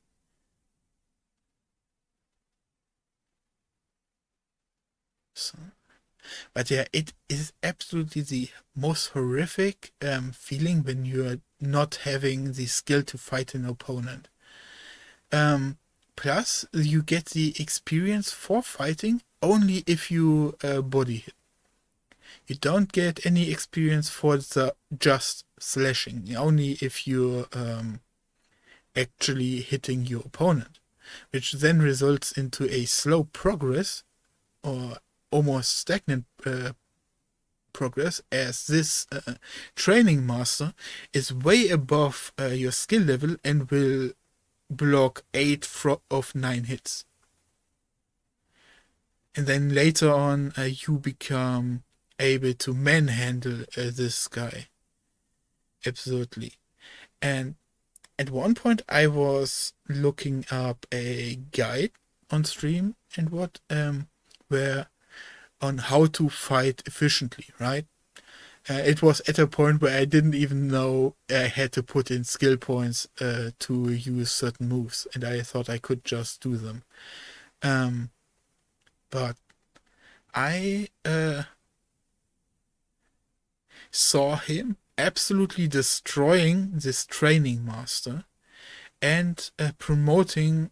So, but yeah, it is absolutely the most horrific feeling when you're not having the skill to fight an opponent. Plus, you get the experience for fighting only if you body hit. You don't get any experience for the just slashing, only if you're actually hitting your opponent, which then results into a slow progress or almost stagnant progress, as this training master is way above your skill level and will block 8 of 9 hits. And then later on you become able to manhandle this guy. Absolutely. And at one point I was looking up a guide on stream and where on how to fight efficiently, right? It was at a point where I didn't even know I had to put in skill points to use certain moves, and I thought I could just do them. But I saw him absolutely destroying this training master and promoting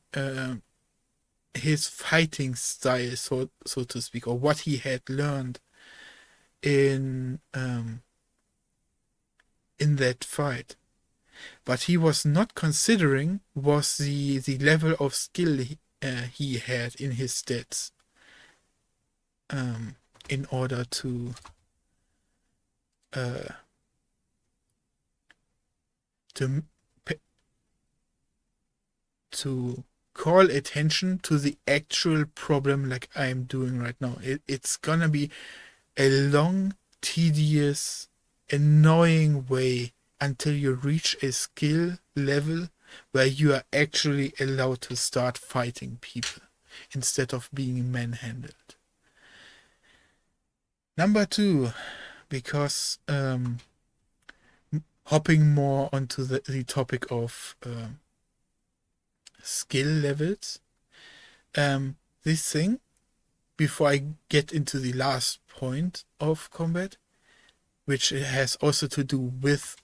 his fighting style, so to speak, or what he had learned in that fight. But he was not considering was the level of skill he had in his stats in order to to call attention to the actual problem like I'm doing right now. It's gonna be a long, tedious, annoying way until you reach a skill level where you are actually allowed to start fighting people instead of being manhandled. Number 2, because hopping more onto the topic of skill levels, this thing, before I get into the last point of combat, which has also to do with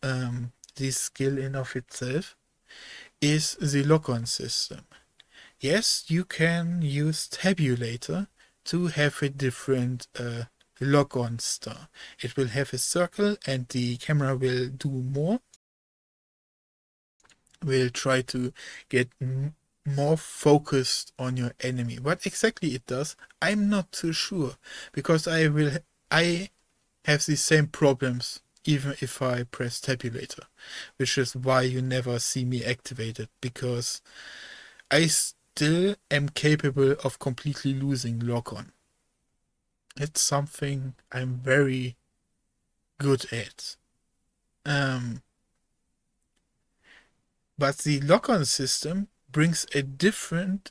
this skill in of itself, is the lock-on system. Yes, you can use Tabulator to have a different lock-on star. It will have a circle and the camera will do more. Will try to get more focused on your enemy. What exactly it does, I'm not too sure, because I have the same problems even if I press Tabulator, which is why you never see me activate it, because I still am capable of completely losing lock-on. It's something I'm very good at. But the lock-on system brings a different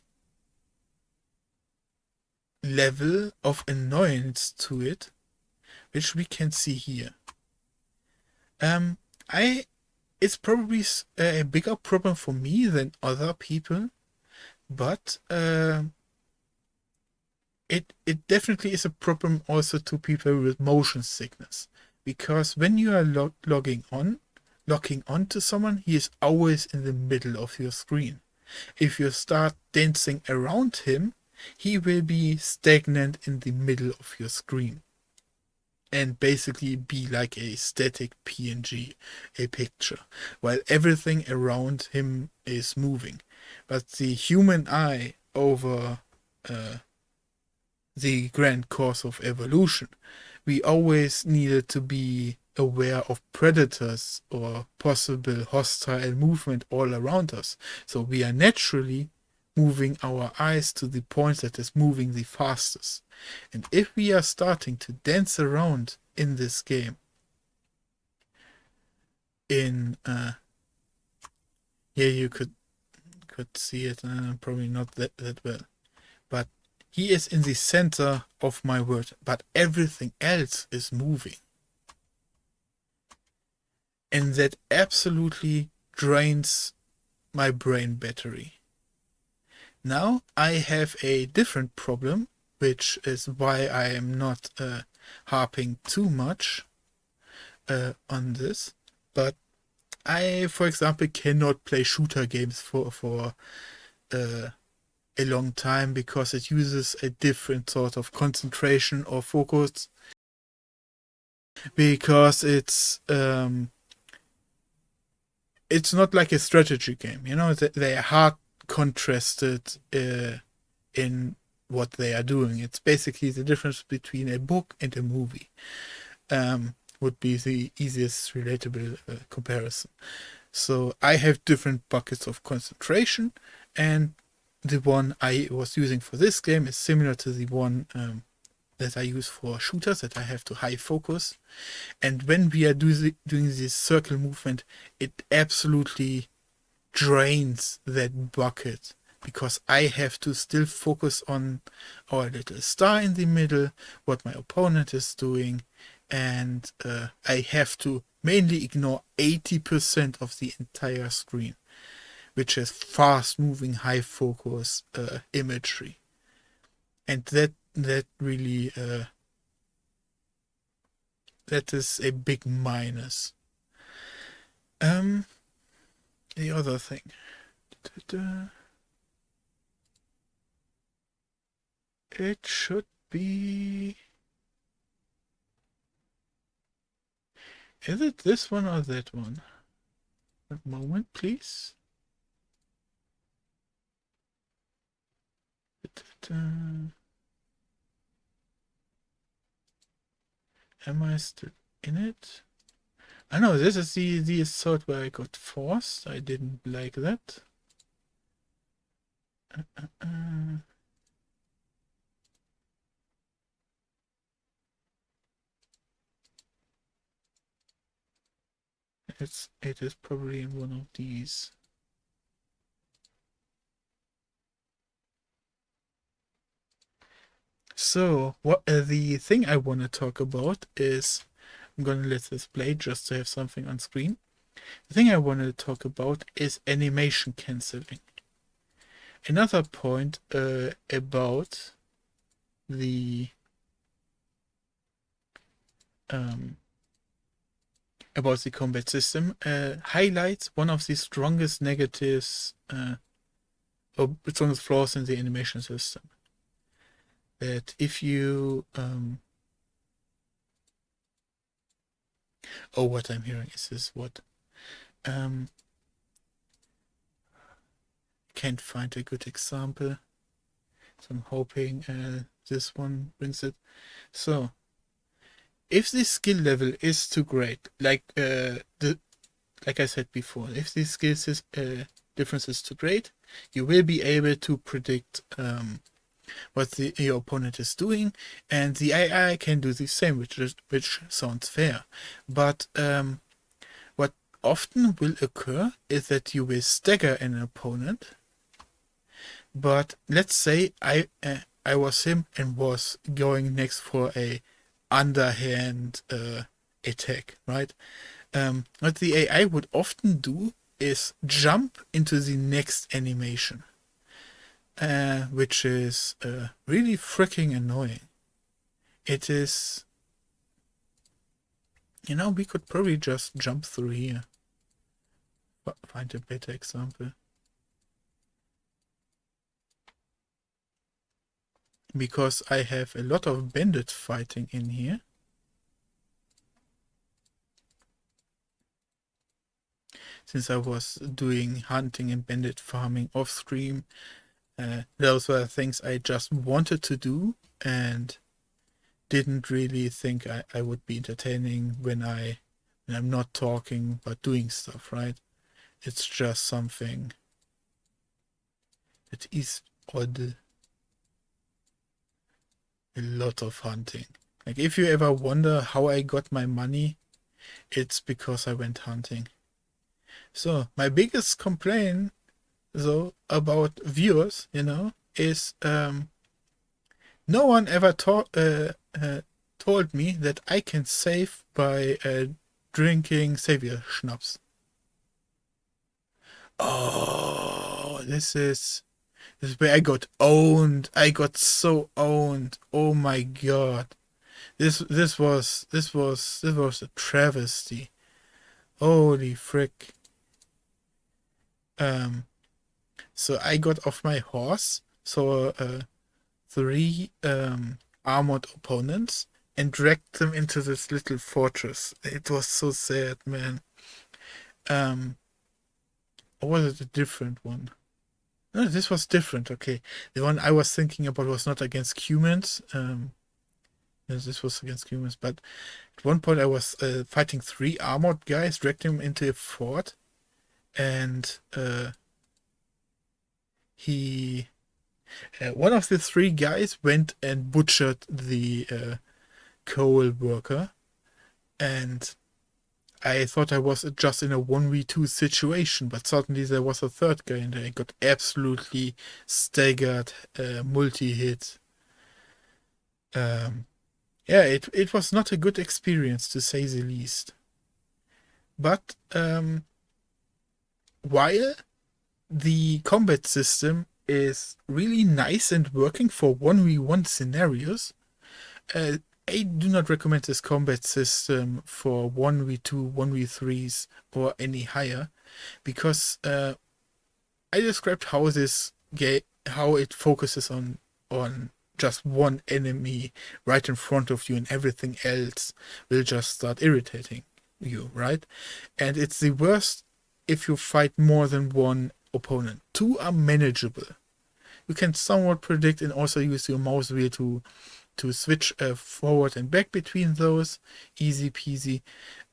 level of annoyance to it, which we can see here. It's probably a bigger problem for me than other people, but it definitely is a problem also to people with motion sickness, because when you are locking on to someone, he is always in the middle of your screen. If you start dancing around him, he will be stagnant in the middle of your screen and basically be like a static PNG, a picture, while everything around him is moving. But the human eye, over the grand course of evolution, we always needed to be aware of predators or possible hostile movement all around us. So we are naturally moving our eyes to the point that is moving the fastest. And if we are starting to dance around in this game, here you could see it, probably not that well, but he is in the center of my world, but everything else is moving. And that absolutely drains my brain battery. Now I have a different problem, which is why I am not harping too much on this. But I, for example, cannot play shooter games for a long time, because it uses a different sort of concentration or focus, because it's not like a strategy game, you know. They are hard contrasted in what they are doing. It's basically the difference between a book and a movie. Would be the easiest relatable comparison. So I have different buckets of concentration, and the one I was using for this game is similar to the one that I use for shooters, that I have to high focus. And when we are doing this circle movement, it absolutely drains that bucket, because I have to still focus on our little star in the middle, what my opponent is doing, and I have to mainly ignore 80% of the entire screen, which is fast moving, high focus imagery. And that really that is a big minus. The other thing. It should be... Is it this one or that one? A moment, please. Am I still in it? I know this is the assault where I got forced. I didn't like that. It is probably in one of these. So what the thing I want to talk about is, I'm gonna let this play just to have something on screen. The thing I want to talk about is animation cancelling. Another point about the combat system highlights one of the strongest negatives or strongest flaws in the animation system. That if you what I'm hearing is this what can't find a good example, so I'm hoping this one brings it. So if the skill level is too great, like I said before, if the skills difference is too great, you will be able to predict what your opponent is doing, and the AI can do the same, which sounds fair. But what often will occur is that you will stagger an opponent. But let's say I was him and was going next for a underhand attack, right? What the AI would often do is jump into the next animation, which is really freaking annoying. It is, we could probably just jump through here. Find a better example. Because I have a lot of bandit fighting in here. Since I was doing hunting and bandit farming off stream, those were things I just wanted to do and didn't really think I would be entertaining when I'm not talking but doing stuff, right? It's just something that is odd. A lot of hunting. Like, if you ever wonder how I got my money, it's because I went hunting. So my biggest complaint, though, about viewers, is no one ever told me that I can save by drinking Savior Schnapps. Oh, this is where I got owned. I got so owned. Oh my god. This was a travesty. Holy frick. So I got off my horse, saw 3 armored opponents, and dragged them into this little fortress. It was so sad, man. Or was it a different one? No, this was different. Okay, the one I was thinking about was not against humans. Yes, this was against humans. But at one point I was fighting 3 armored guys, dragged them into a fort, and one of the 3 guys went and butchered the coal worker, and I thought I was just in a 1v2 situation, but suddenly there was a 3rd guy and I got absolutely staggered, multi-hit. Yeah, it was not a good experience, to say the least. But while the combat system is really nice and working for 1v1 scenarios, I do not recommend this combat system for 1v2, 1v3s, or any higher, because I described how it focuses on just one enemy right in front of you, and everything else will just start irritating you, right? And it's the worst if you fight more than one opponent. 2 are manageable. You can somewhat predict and also use your mouse wheel to switch forward and back between those. Easy peasy.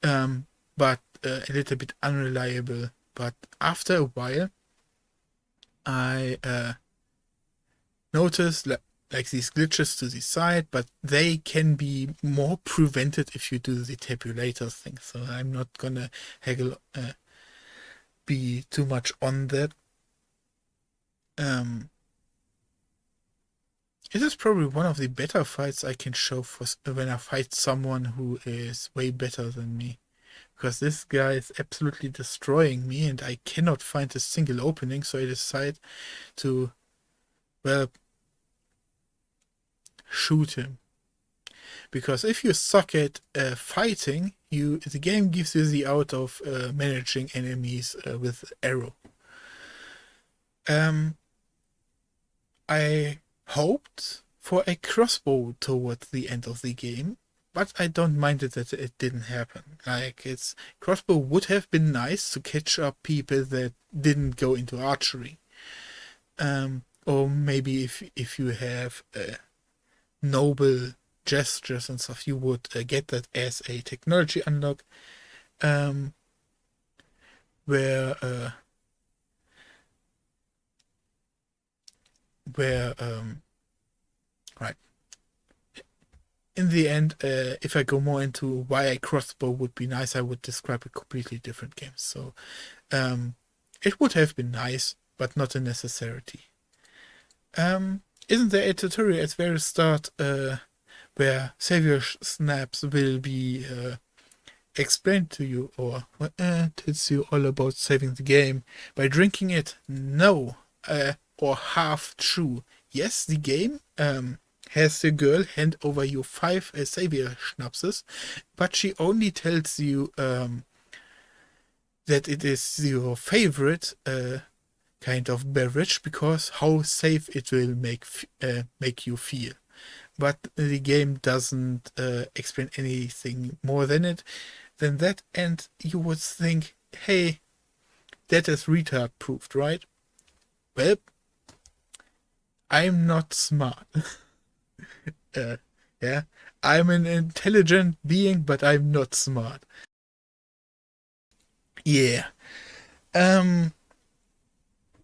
But a little bit unreliable. But after a while, I noticed like these glitches to the side, but they can be more prevented if you do the tabulator thing. So I'm not gonna be too much on that. It is probably one of the better fights I can show for when I fight someone who is way better than me. Because this guy is absolutely destroying me and I cannot find a single opening, so I decide to, well, shoot him. Because if you suck at fighting, the game gives you the out of managing enemies with arrow. I hoped for a crossbow towards the end of the game, but I don't mind it that it didn't happen. Like, crossbow would have been nice to catch up people that didn't go into archery. Or maybe if you have noble gestures and stuff, you would get that as a technology unlock. Right. In the end, if I go more into why a crossbow would be nice, I would describe a completely different game. So, it would have been nice, but not a necessity. Isn't there a tutorial at the very start where Savior Snaps will be explained to you, or tells you all about saving the game by drinking it? No, or half true. Yes, the game has the girl hand over you 5 Savior Schnapses, but she only tells you that it is your favorite kind of beverage because how safe it will make you feel. But the game doesn't explain anything more than that, and you would think, hey, that is retard proofed, right? Well, I'm not smart. Yeah, I'm an intelligent being, but I'm not smart. Yeah.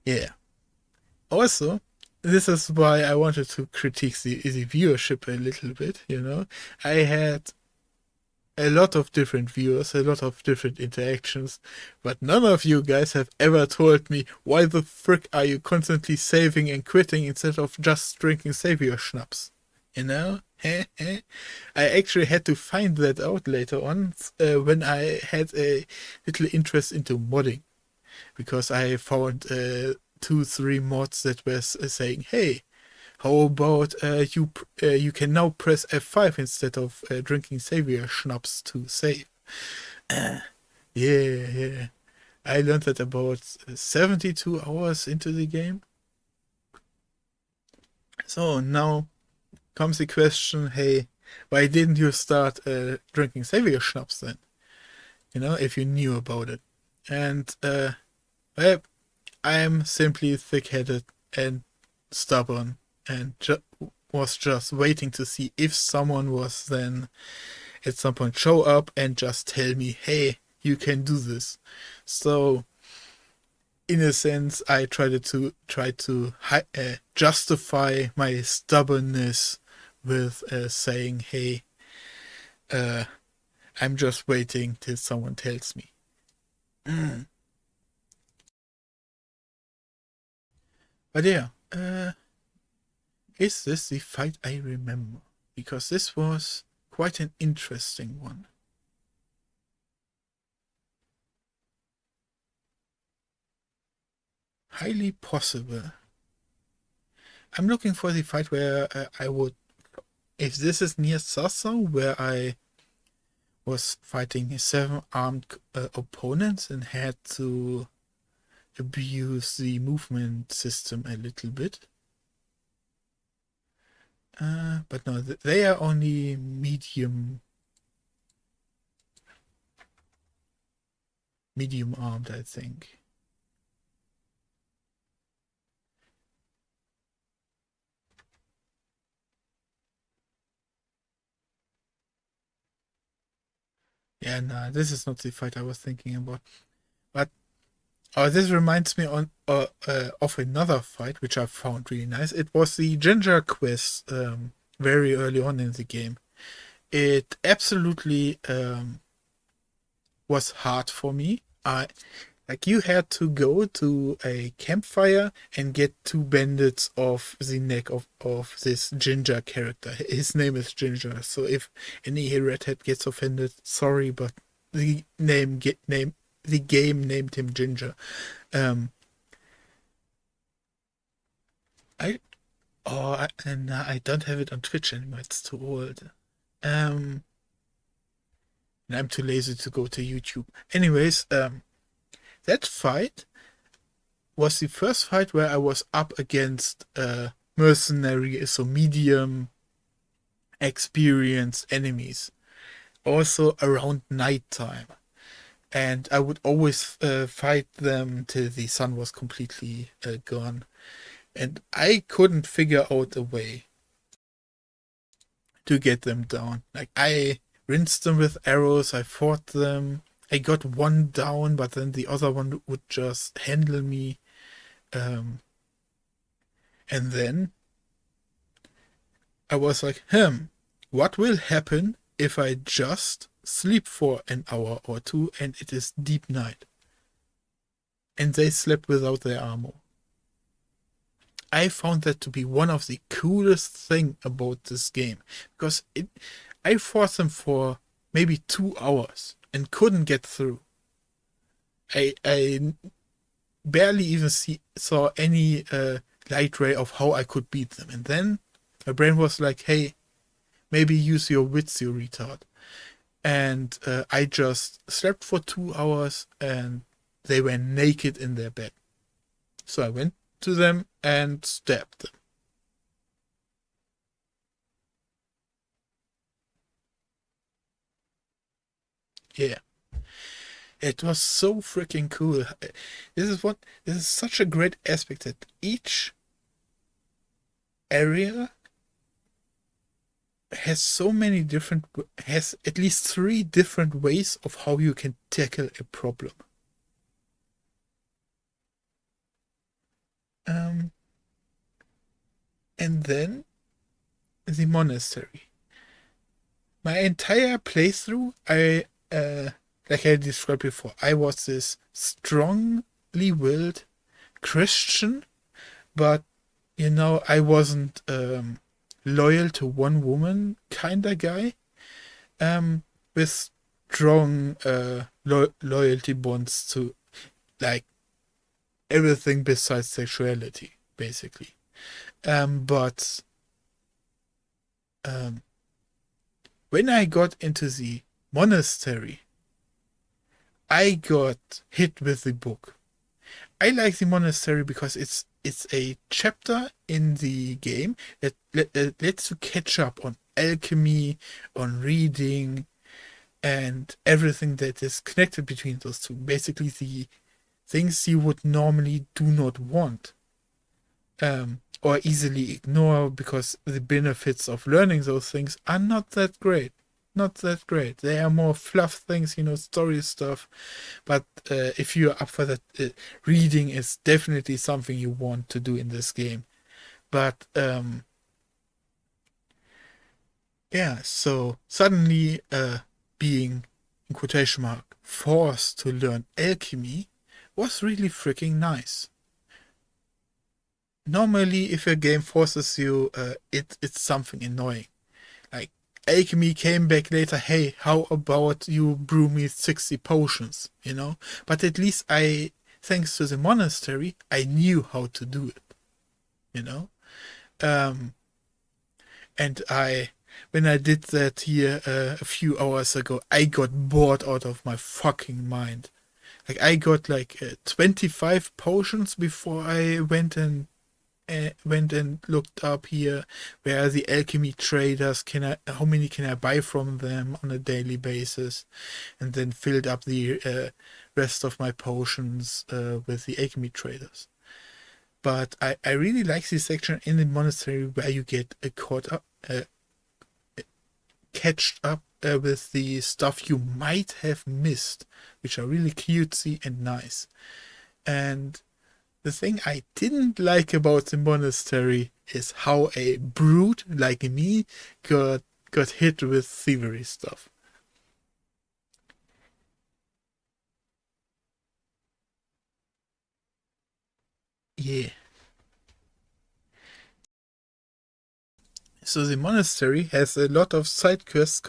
Yeah. Also, this is why I wanted to critique the viewership a little bit, you know. I had a lot of different viewers, a lot of different interactions, but none of you guys have ever told me why the frick are you constantly saving and quitting instead of just drinking Savior Schnapps, you know? I actually had to find that out later on when I had a little interest into modding, because I found 2-3 mods that were saying, hey, how about you can now press F5 instead of drinking Savior Schnapps to save. Yeah. I learned that about 72 hours into the game. So now comes the question, hey, why didn't you start drinking Savior Schnapps then? You know, if you knew about it. And, well, I'm simply thick-headed and stubborn and was just waiting to see if someone was then at some point show up and just tell me, hey, you can do this. So, in a sense, I try to justify my stubbornness with saying, hey, I'm just waiting till someone tells me. But yeah, is this the fight I remember? Because this was quite an interesting one. Highly possible. I'm looking for the fight where I would, if this is near Sasa, where I was fighting 7 armed opponents and had to abuse the movement system a little bit. But no, they are only medium. medium armed, I think. Yeah, nah, this is not the fight I was thinking about. But this reminds me of another fight which I found really nice. It was the Ginger quest very early on in the game. It absolutely was hard for me. You had to go to a campfire and get 2 bandits off the neck of this Ginger character. His name is Ginger, so if any redhead gets offended, sorry, but the game named him Ginger. I don't have it on Twitch anymore. It's too old. And I'm too lazy to go to YouTube. Anyways, that fight was the first fight where I was up against mercenary, so medium experienced enemies. Also around nighttime. And I would always fight them till the sun was completely gone. And I couldn't figure out a way to get them down. I rinsed them with arrows, I fought them. I got one down, but then the other one would just handle me. And then I was like, what will happen if I just sleep for an hour or 2 and it is deep night? And they slept without their armor. I found that to be one of the coolest thing about this game, because I fought them for maybe 2 hours and couldn't get through. I barely even saw any light ray of how I could beat them. And then my brain was like, hey, maybe use your wits, you retard. And I just slept for 2 hours and they were naked in their bed. So I went to them and stabbed them. Yeah. It was so freaking cool. This is such a great aspect that each area has at least 3 different ways of how you can tackle a problem. And then the monastery. My entire playthrough, like I described before, I was this strongly willed Christian, but I wasn't loyal to one woman kind of guy, with strong loyalty bonds to everything besides sexuality, basically. But when I got into the monastery, I got hit with the book. I like the monastery because it's a chapter in the game that lets you catch up on alchemy, on reading, and everything that is connected between those two. Basically, the things you would normally do not want, or easily ignore, because the benefits of learning those things are not that great. Not that great. They are more fluff things, story stuff. But if you're up for that, reading is definitely something you want to do in this game. But yeah, so suddenly being, in quotation mark, forced to learn alchemy was really freaking nice. Normally, if a game forces you, it's something annoying. Like, alchemy came back later, hey, how about you brew me 60 potions, But at least thanks to the monastery, I knew how to do it, And when I did that here a few hours ago, I got bored out of my fucking mind. I got 25 potions before I went and looked up here where the alchemy traders how many can I buy from them on a daily basis, and then filled up the rest of my potions with the alchemy traders. But I really like this section in the monastery where you get catched up with the stuff you might have missed, which are really cutesy and nice. And the thing I didn't like about the monastery is how a brute like me got hit with thievery stuff. Yeah. So the monastery has a lot of side quests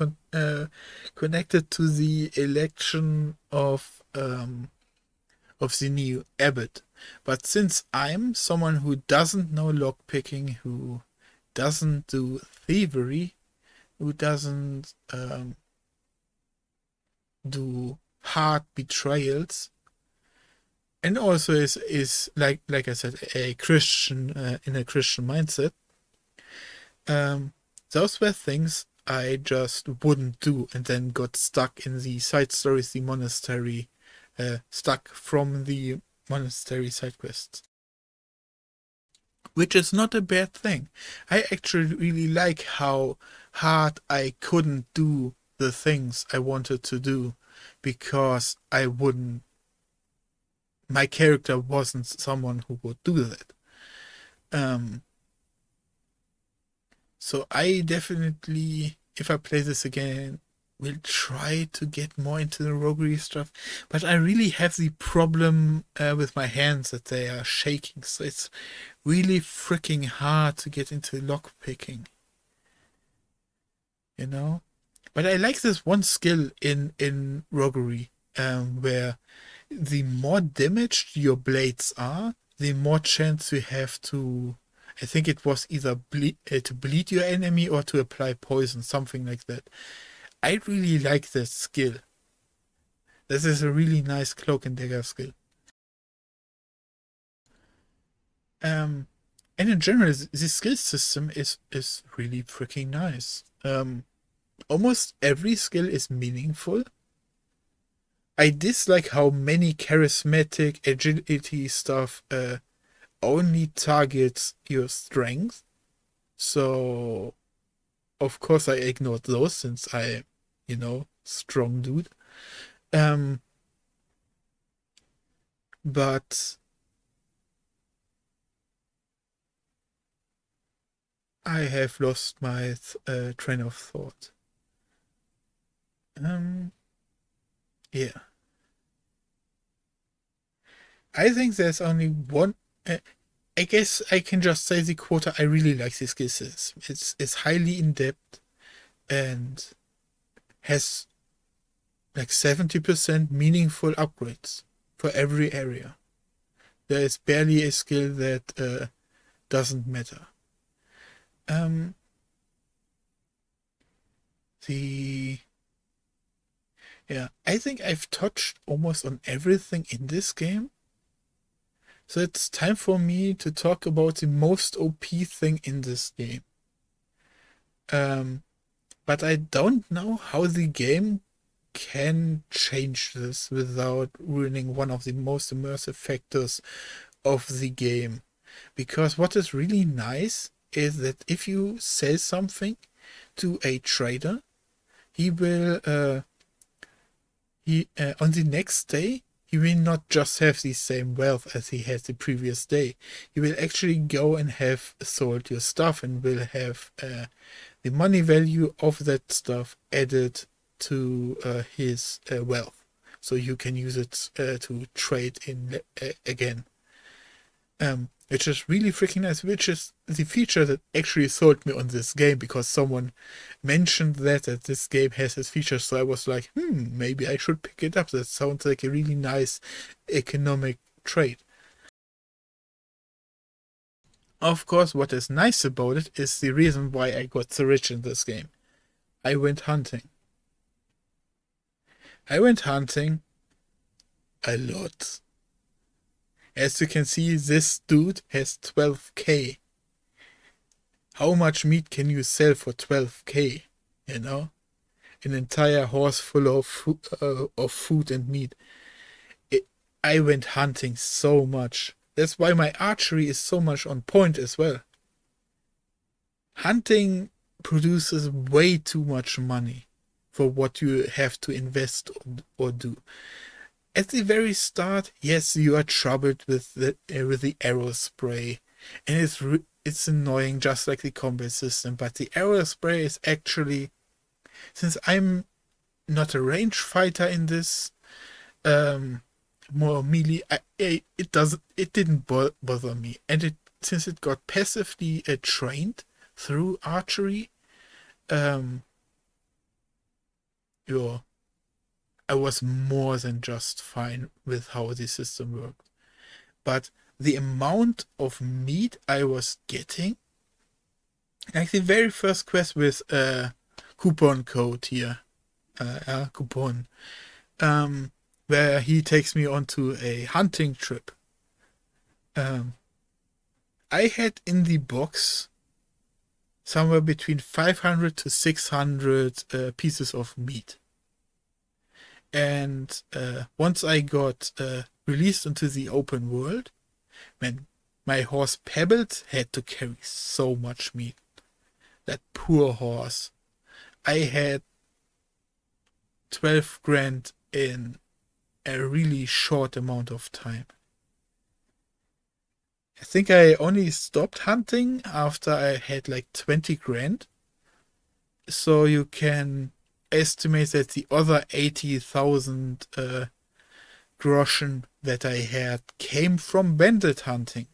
connected to the election of the new abbot. But since I'm someone who doesn't know lockpicking, who doesn't do thievery, who doesn't do hard betrayals, and also is like I said, a Christian in a Christian mindset, those were things I just wouldn't do, and then got stuck in the side stories, the monastery, stuck from the monastery side quests. Which is not a bad thing. I actually really like how hard I couldn't do the things I wanted to do because my character wasn't someone who would do that. So I definitely, if I play this again, will try to get more into the roguery stuff. But I really have the problem with my hands that they are shaking. So it's really freaking hard to get into lockpicking. You know? But I like this one skill in roguery, where the more damaged your blades are, the more chance you have to, I think it was either to bleed your enemy or to apply poison, something like that. I really like that skill. This is a really nice cloak and dagger skill. And in general, the skill system is really freaking nice. Almost every skill is meaningful. I dislike how many charismatic agility stuff only targets your strength. So, of course, I ignored those since I, strong dude. But I have lost my train of thought. Yeah. I think there's only one. I guess I can just say the quota. I really like this skill system. It's highly in depth and has like 70% meaningful upgrades for every area. There is barely a skill that doesn't matter. Yeah, I think I've touched almost on everything in this game. So it's time for me to talk about the most OP thing in this game. But I don't know how the game can change this without ruining one of the most immersive factors of the game. Because what is really nice is that if you sell something to a trader, he will on the next day, he will not just have the same wealth as he had the previous day. He will actually go and have sold your stuff and will have the money value of that stuff added to his wealth. So you can use it to trade in again. Which is really freaking nice, which is the feature that actually sold me on this game, because someone mentioned that this game has this feature, so I was like, maybe I should pick it up. That sounds like a really nice economic trade. Of course, what is nice about it is the reason why I got so rich in this game. I went hunting. I went hunting a lot. As you can see, this dude has 12k. How much meat can you sell for 12k? You know? An entire horse full of food and meat. I went hunting so much. That's why my archery is so much on point as well. Hunting produces way too much money for what you have to invest or do. At the very start, yes, you are troubled with the arrow spray, and it's annoying, just like the combat system. But the arrow spray is actually, since I'm not a range fighter in this, more melee, it didn't bother me, and since it got passively trained through archery, I was more than just fine with how the system worked. But the amount of meat I was getting, like the very first quest with coupon code here, coupon, where he takes me onto a hunting trip. I had in the box somewhere between 500 to 600 pieces of meat. And once I got released into the open world, man, my horse Pebbles had to carry so much meat. That poor horse. I had 12 grand in a really short amount of time. I think I only stopped hunting after I had like 20 grand. So you can estimate that the other 80,000 groschen that I had came from bandit hunting.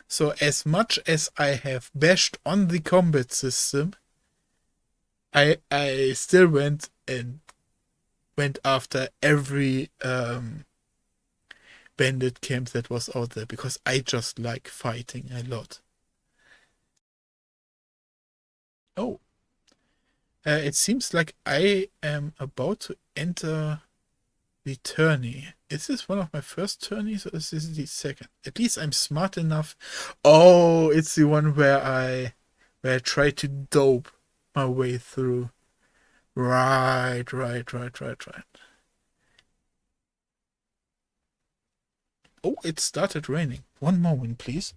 So as much as I have bashed on the combat system, I still went after every bandit camp that was out there, because I just like fighting a lot. Oh. It seems like I am about to enter the tourney. Is this one of my first tourneys, or is this the second? At least I'm smart enough. Oh, it's the one where I try to dope my way through. Right. Oh, it started raining. One moment, please.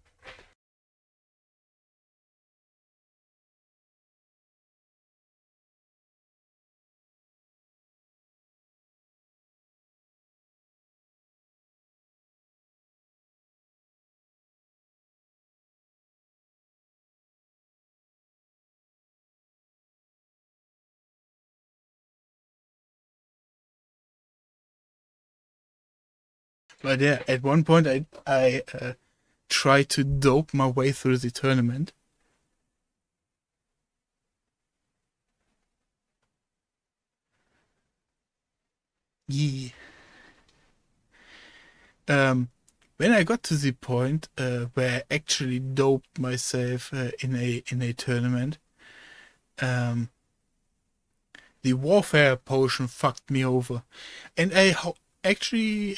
But yeah, at one point I tried to dope my way through the tournament. Yeah. When I got to the point where I actually doped myself in a tournament, the warfare potion fucked me over, and I actually,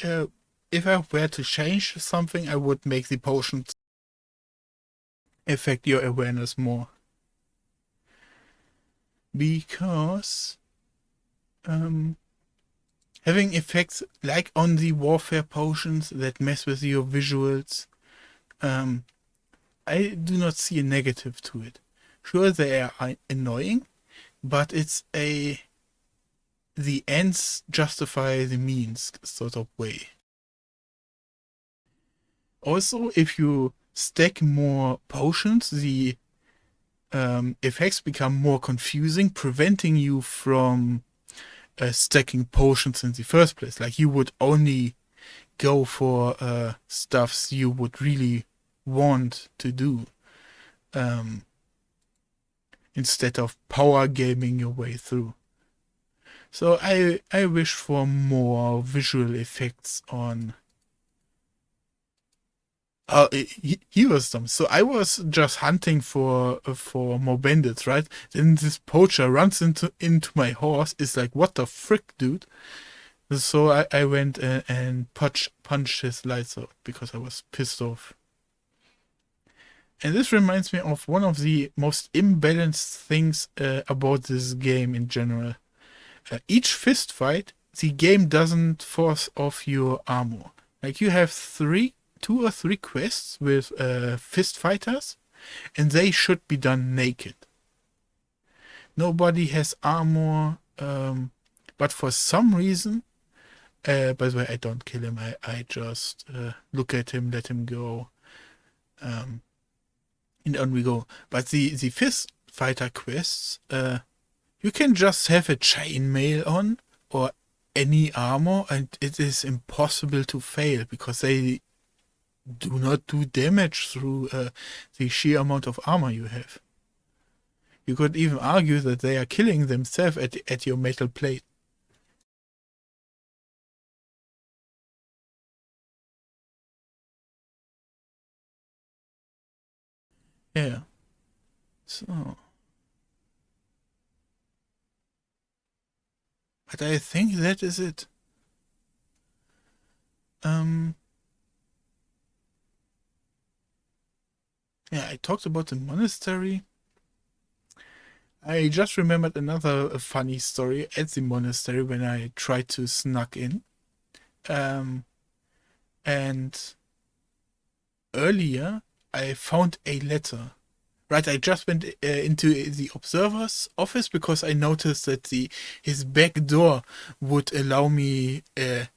if I were to change something, I would make the potions affect your awareness more, because having effects like on the warfare potions that mess with your visuals, I do not see a negative to it. Sure, they are annoying, but it's the ends justify the means sort of way. Also, if you stack more potions, the effects become more confusing, preventing you from stacking potions in the first place. Like, you would only go for stuffs you would really want to do, instead of power gaming your way through. So I wish for more visual effects on. He was dumb. So I was just hunting for more bandits, right? Then this poacher runs into my horse. It's like, what the frick, dude? So I went and punched his lights out because I was pissed off. And this reminds me of one of the most imbalanced things about this game in general. Each fist fight, the game doesn't force off your armor. Like you have 2 or 3 quests with fist fighters, and they should be done naked. Nobody has armor, but for some reason, by the way, I don't kill him. I just look at him, let him go, and on we go. But the fist fighter quests, you can just have a chainmail on or any armor, and it is impossible to fail because they do not do damage through the sheer amount of armor you have. You could even argue that they are killing themselves at your metal plate. Yeah. So. But I think that is it. Yeah, I talked about the monastery. I just remembered another funny story at the monastery when I tried to snuck in. And earlier I found a letter. Right, I just went into the observer's office because I noticed that his back door would allow me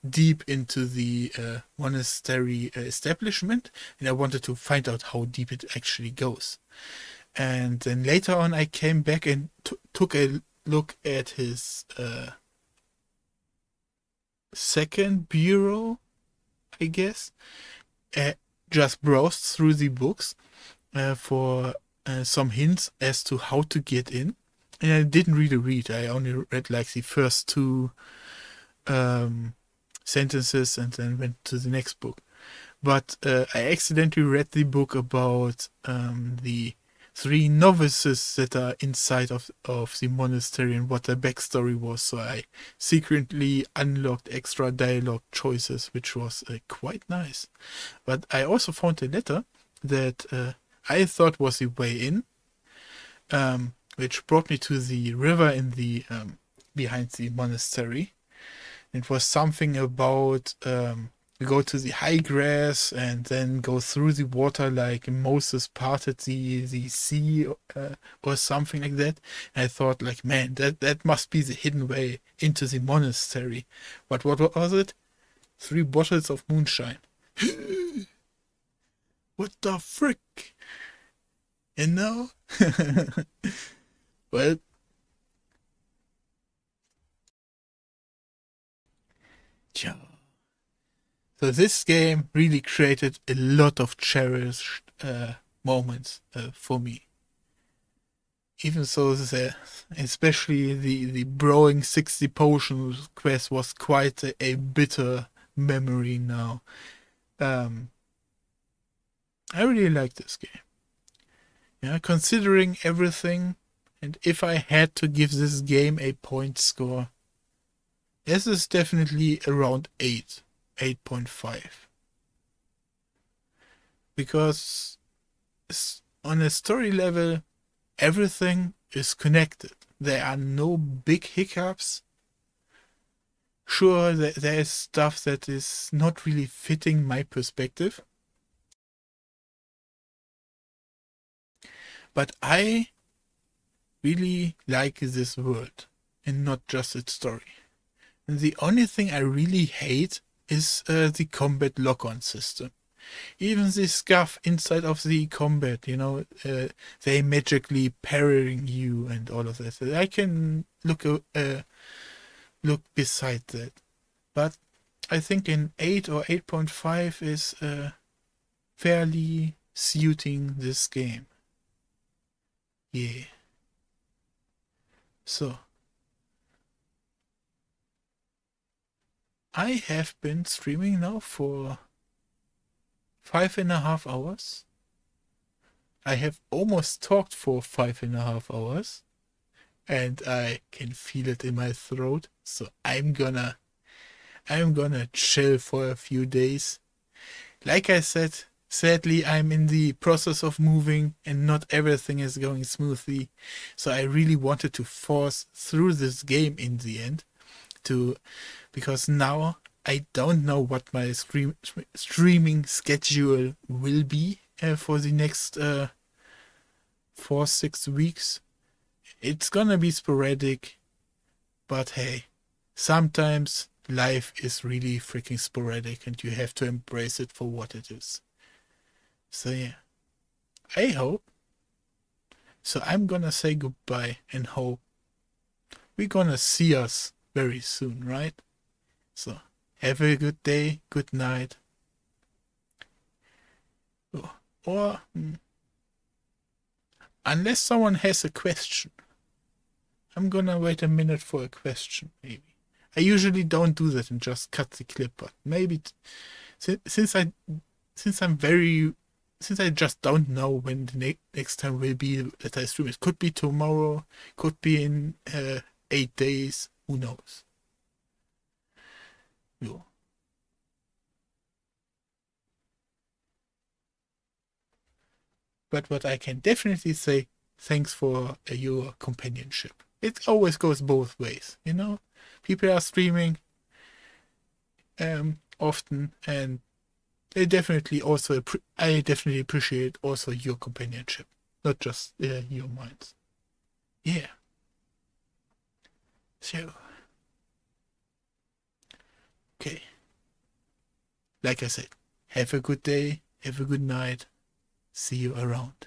deep into the monastery establishment, and I wanted to find out how deep it actually goes. And then later on, I came back and took a look at his second bureau, I guess. Just browsed through the books for some hints as to how to get in, and I didn't really read. I only read like the first 2 sentences and then went to the next book. But I accidentally read the book about the 3 novices that are inside of the monastery and what their backstory was. So I secretly unlocked extra dialogue choices, which was quite nice. But I also found a letter that I thought was the way in, which brought me to the river in the behind the monastery. It was something about we go to the high grass and then go through the water like Moses parted the sea or something like that. And I thought, like, man, that must be the hidden way into the monastery. But what was it? 3 bottles of moonshine. What the frick? And now, well, yeah. So this game really created a lot of cherished moments for me. Even so, especially the Brewing 60 Potions quest was quite a bitter memory now. I really like this game. Yeah, considering everything, and if I had to give this game a point score, this is definitely around 8.5. Because on a story level, everything is connected. There are no big hiccups. Sure, there is stuff that is not really fitting my perspective. But I really like this world and not just its story. And the only thing I really hate is the combat lock-on system. Even the stuff inside of the combat, they magically parrying you and all of that. I can look beside that. But I think an 8 or 8.5 is fairly suiting this game. Yeah. So, I have been streaming now for 5.5 hours. I have almost talked for 5.5 hours, and I can feel it in my throat. So I'm gonna chill for a few days. Like I said, sadly, I'm in the process of moving and not everything is going smoothly. So I really wanted to force through this game in the end. to, because now I don't know what my streaming schedule will be for the next 4-6 weeks. It's gonna be sporadic, but hey, sometimes life is really freaking sporadic and you have to embrace it for what it is. So yeah, I hope. So I'm gonna say goodbye and hope we're gonna see us very soon, right? So have a good day, good night. Or unless someone has a question, I'm gonna wait a minute for a question, maybe. I usually don't do that and just cut the clip, but maybe since I just don't know when the next time will be that I stream. It could be tomorrow, could be in 8 days, who knows. Yeah. But what I can definitely say, thanks for your companionship. It always goes both ways, you know? People are streaming often, and they definitely also I definitely appreciate also your companionship, not just your minds. Yeah. So, okay. Like I said, have a good day, have a good night. See you around.